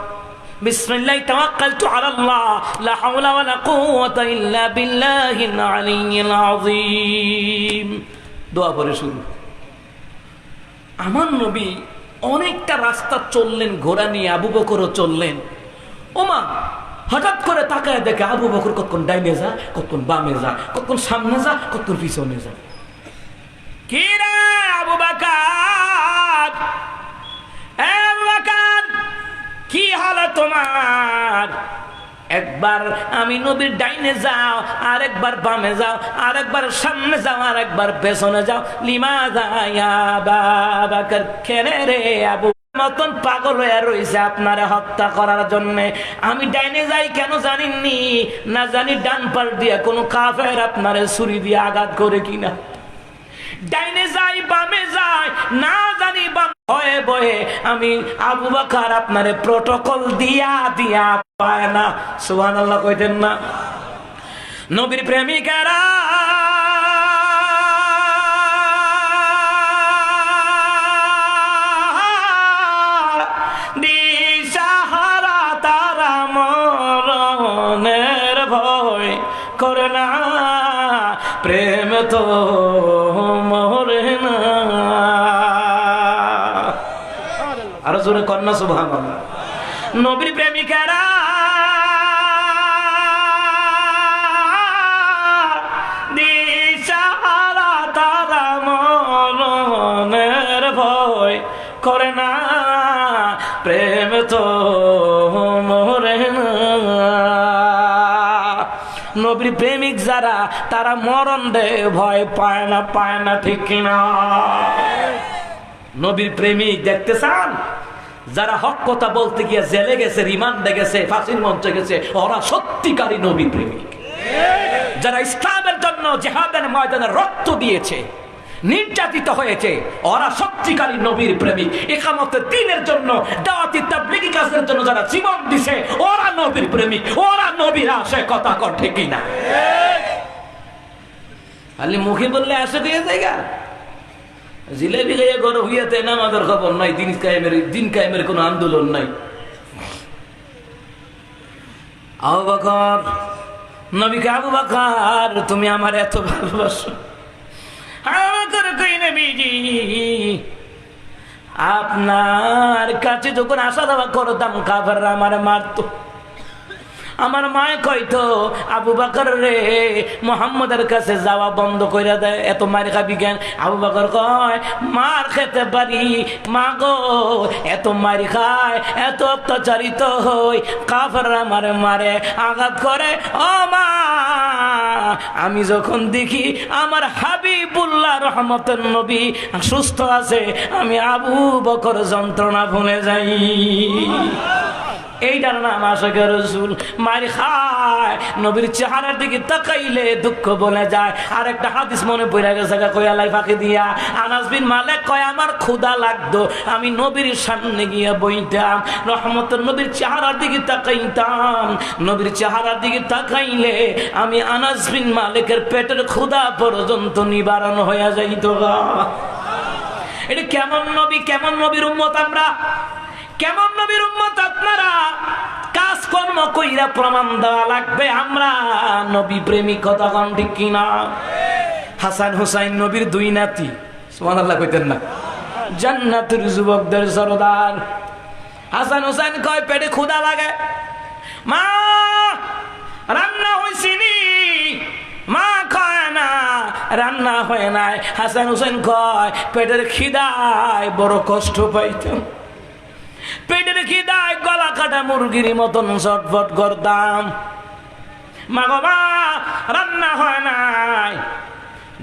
বিসমিল্লাহি তাওয়াক্কালতু আলাল্লাহ, লা হাওলা ওয়ালা কুওয়াতা ইল্লা বিল্লাহিল আলিয়্যিল আযীম। দোয়া পড়ে শুরু। আমার নবী অনেকটা রাস্তা চললেন ঘোড়া নিয়ে, আবু বকরও চললেন। ওমা হঠাৎ করে তাকায় দেখে আবু বকর কখন ডাইনে যা, কখন বামে যা, কখন সামনে যা, কখন পিছনে যা। কি রে আবু বকর, কি হাল তোমার? একবার আমি নবীর ডাইনে যাও, আর একবার বামে যাও, আর একবার সামনে যাও, আর একবার পেছনে যাও। লিমাযা ইয়া আবা বকর, কেন রে আবু মতন পাগল হয়ে রয়েছে আপনারে হত্যা করার জন্য? আমি ডাইনে যাই কেন জানিনি? না জানি ডান পাশ দিয়ে কোনো কাফের আপনারে ছুরি দিয়ে আঘাত করে কিনা। ডাইনে যাই বামে যাই না জানি, ভয়ে ভয়ে আমি আবু বকর আপনারে প্রটোকল দিয়া পায় না। সুবহানাল্লাহ কইতেন না? নবীর প্রেমিকারা দিশাহারা, তারা মরণের ভয় করে না, প্রেম তো মরে না। আরো জোরে কন্যা সুবহানাল্লাহ। নবীর প্রেমিকারা দিশাহারা, তারা মরণের ভয় করে না, প্রেম তো মরে না। নবীর প্রেমিক যারা, তারা মরণ দে ভয় পায় না, ঠিক কিনা? নবীর প্রেমিক দেখতে চান? যারা হক কথা বলতে গিয়ে জেলে গেছে, রিমান্ডে গেছে, ফাঁসির মঞ্চে গেছে, ওরা সত্যিকারী নবীর প্রেমিক। যারা ইসলামের জন্য জিহাদের ময়দানে রক্ত দিয়েছে, নির্যাতিত হয়েছে, ওরা সত্যিকারী নবীর প্রেমিক। ইকামতের দ্বীনের জন্য, দাওয়াতি তাবলীগী কাজের জন্য যারা জীবন দিছে, ওরা নবীর প্রেমিক, ওরা নবীর আসে। কথা কর ঠিক কিনা? খালি মুখে বললে আসে দিয়ে জায়গা, জিলেবি গাইয়া গরু হইয়াতে নামাজের খবর নাই, দিন কায়েমের কোন আন্দোলন নাই। আবু বকর, নবীকে আবু বকর তুমি আমার এত ভালোবাসো। আপনার কাছে যখন আসা যাওয়া করতাম, কাফেররা আমার মারতো। আমার মায় কইতো, আবু বকর রে, মুহাম্মদের কাছে যাওয়া বন্ধ করে দেয়, এত মার খাবি কেন? আবু বকর কয়, মার খেতে পারি মা গো, এত মার খায়, এত অত্যাচারিত হই, কাফেররা আমারে মারে, আঘাত করে। ও মা, আমি যখন দেখি আমার হাবিবুল্লাহ রহমতের নবী সুস্থ আছে, আমি আবু বকর যন্ত্রণা ভুলে যাই। এইটার নাম আশিকে রাসূল। মার খায়, নবীর চেহারার দিকে তাকাইলে দুঃখ বলে যায়। আর একটা হাদিস মনে পড়ে গেছে কয়ালাই ফাঁকি দিয়া, আনাস বিন মালিক কয় আমার ক্ষুধা লাগতো, আমি নবীর সামনে গিয়া বইতাম, রহমতের নবীর চেহারার দিকে তাকাইতাম, নবীর চেহারার দিকে তাকাইলে আমি আনাস বিন মালিকের পেটের ক্ষুধা পর্যন্ত নিবারণ হয়ে যাইত। এটা কেমন নবী, কেমন নবীর উম্মত আমরা, কেমন নবীর উম্মত আপনারা? কাজকর্ম কইরা প্রমাণ দেওয়া লাগবে আমরা নবী প্রেমিক, কথা কন ঠিক কিনা? হাসান হুসাইন নবীর দুই নাতি, সুবহানাল্লাহ কইতেন না? জান্নাতের যুবকদের সরদার। হাসান হুসাইন কয় পেটে ক্ষুধা লাগে, মা রান্না হইছিনি, মা কয় না রান্না হয় নাই। হাসান হুসাইন কয় পেটের খিদায় বড় কষ্ট পাইতাম, পেটের খিদায় গলা কাটা মুরগির মতন ছটফট করতাম, মা গো মা রান্না হয় নাই।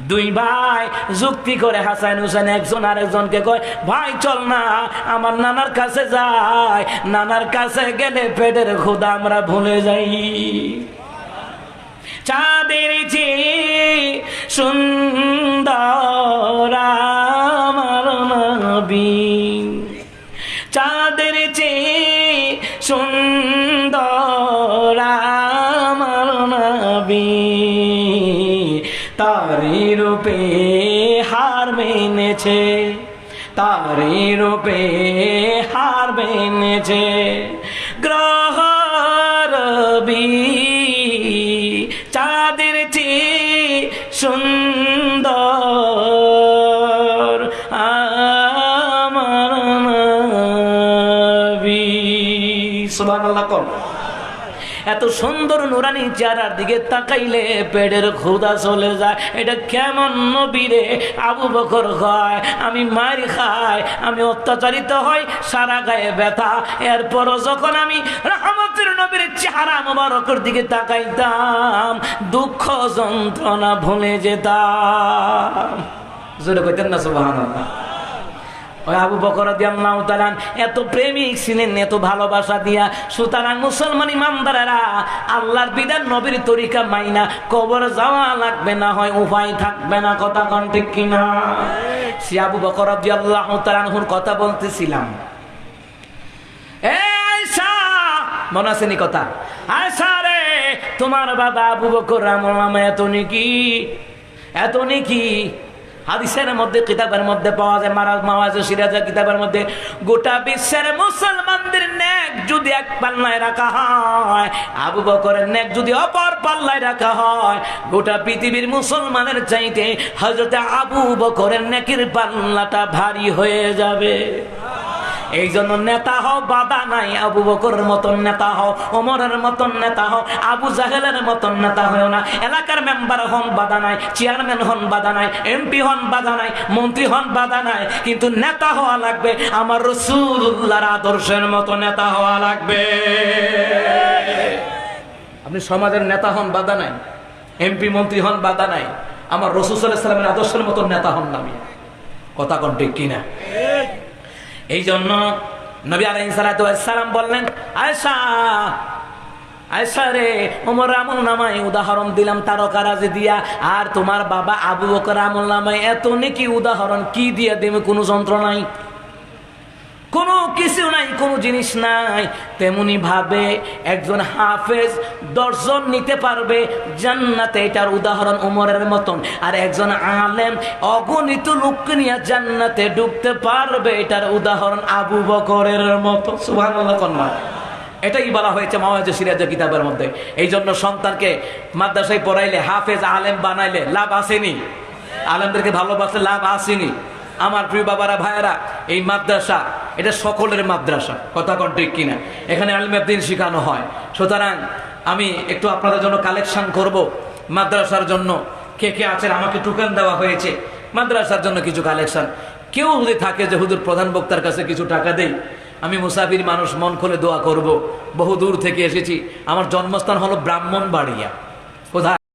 দুই ভাই যুক্তি করে হাসান হুসেন একজন আরেকজনকে কয় ভাই চল না আমার নানার কাছে যাই, নানার কাছে গেলে পেটের ক্ষুধা আমরা ভুলে যাই। চাঁদের চেয়ে সুন্দর আমার নবী, চাঁদের চেয়ে সুন্দর আমার নবী, তারি রূপে হার মেনেছে, তারি রূপে হার মেনেছে গ্রহ রবি, চাঁদের চেয়ে সুন্দর আমার নবী। সুবহানাল্লাহ কোন? এত সুন্দর নুরানি চেহারার দিকে তাকাইলে পেটের ক্ষুধা চলে যায়। এটা কেমন নবী রে? আবু বকর কয় আমি মার খাই, আমি অত্যাচারিত হই, সারা গায়ে ব্যথা, এরপরও যখন আমি রহমতের নবীর চেহারা মোবারকের দিকে তাকাইতাম দুঃখ যন্ত্রণা ভুলে যেতাম। জোরে কইতেন না সুবহানাল্লাহ? আবু বকর রাদিয়াল্লাহু তাআলা এত প্রেমিক ছিলেন, এত ভালোবাসা দিয়া। সুতরাং মুসলমান ইমানদারেরা আল্লাহর বিধান নবীর তরিকা মাইনা কবর যাওয়া লাগবে, না হয় উপায় থাকবে না, কথা কোন ঠিক কিনা? সে আবু বকর রাদিয়াল্লাহু তাআলার কথা বলতেছিলাম। আয়েশা মনে আছে নি কথা? আয়েশা রে তোমার বাবা আবু বকর আমার নামে এত নেকি, এত নেকি। হাদিসের মধ্যে কিতাবের মধ্যে পাওয়া যায়, মাওয়াজে সিরাজের কিতাবের মধ্যে গোটা বিশ্বের মুসলমানদের নেক যদি এক পাল্লায় রাখা হয়, আবু বকরের নেক যদি অপর পাল্লায় রাখা হয়, গোটা পৃথিবীর মুসলমানের চাইতে হযরত আবু বকরের নেকির পাল্লাটা ভারী হয়ে যাবে। এই জন্য নেতা হও বাধা নাই, আবু বকরের মতন নেতা হও, ওমরের মতন নেতা হও, আবু জাহেলের মতন নেতা হও না। এলাকার মেম্বার হন বাধা নাই, চেয়ারম্যান হন বাধা নাই, এমপি হন বাধা নাই, মন্ত্রী হন বাধা নাই, কিন্তু নেতা হওয়া লাগবে আমার রাসূলুল্লাহর আদর্শের মতো নেতা হওয়া লাগবে। আপনি সমাজের নেতা হন বাধা নাই, এমপি মন্ত্রী হন বাধা নাই, আমার রাসূল সাল্লাল্লাহু আলাইহি ওয়াসাল্লামের আদর্শের মতো নেতা হন না। কথা কোন ঠিক কিনা? এই জন্য নবী আলাইহিস সালাতু ওয়াস সালাম বললেন আয়েশা, আয়েশা রে ওমর আমল নামায় উদাহরণ দিলাম তারকারাজি দিয়া, আর তোমার বাবা আবু বকর আমল নামায় এত নেকি উদাহরণ কি দিয়া দেবে? কোনো যন্ত্র নাই, কোনো কিছু নাই, কোনো জিনিস নাই। তেমনি ভাবে একজন হাফেজ 10 জন নিতে পারবে জান্নাতে, এটার উদাহরণ উমরের মতন। আর একজন আলেম অগণিত লোককে নিয়ে জান্নাতে ঢুকতে পারবে, এটার উদাহরণ আবু বকরের মতো। সুবহানাল্লাহ কন্যা, এটাই বলা হয়েছে মাওয়াজে সিরাজের কিতাবের মধ্যে। এই জন্য সন্তানকে মাদ্রাসায় পড়াইলে হাফেজ আলেম বানাইলে লাভ আসেনি, আলেমদেরকে ভালোবাসলে লাভ আসেনি। আমার প্রিয় বাবারা ভাইয়েরা, এই মাদ্রাসা এটা সকলের মাদ্রাসা, কথা কোন ঠিক কিনা? এখানে আলিমের দিন শেখানো হয়। সুতরাং আমি একটু আপনাদের জন্য কালেকশন করব মাদ্রাসার জন্য। কে কে আছেন? আমাকে টোকেন দেওয়া হয়েছে মাদ্রাসার জন্য কিছু কালেকশন। কেউ যদি থাকে যে হুজুর প্রধান বক্তার কাছে কিছু টাকা দেই, আমি মুসাফির মানুষ, মন খুলে দোয়া করব। বহু দূর থেকে এসেছি, আমার জন্মস্থান হলো ব্রাহ্মণবাড়িয়া। কোথায়?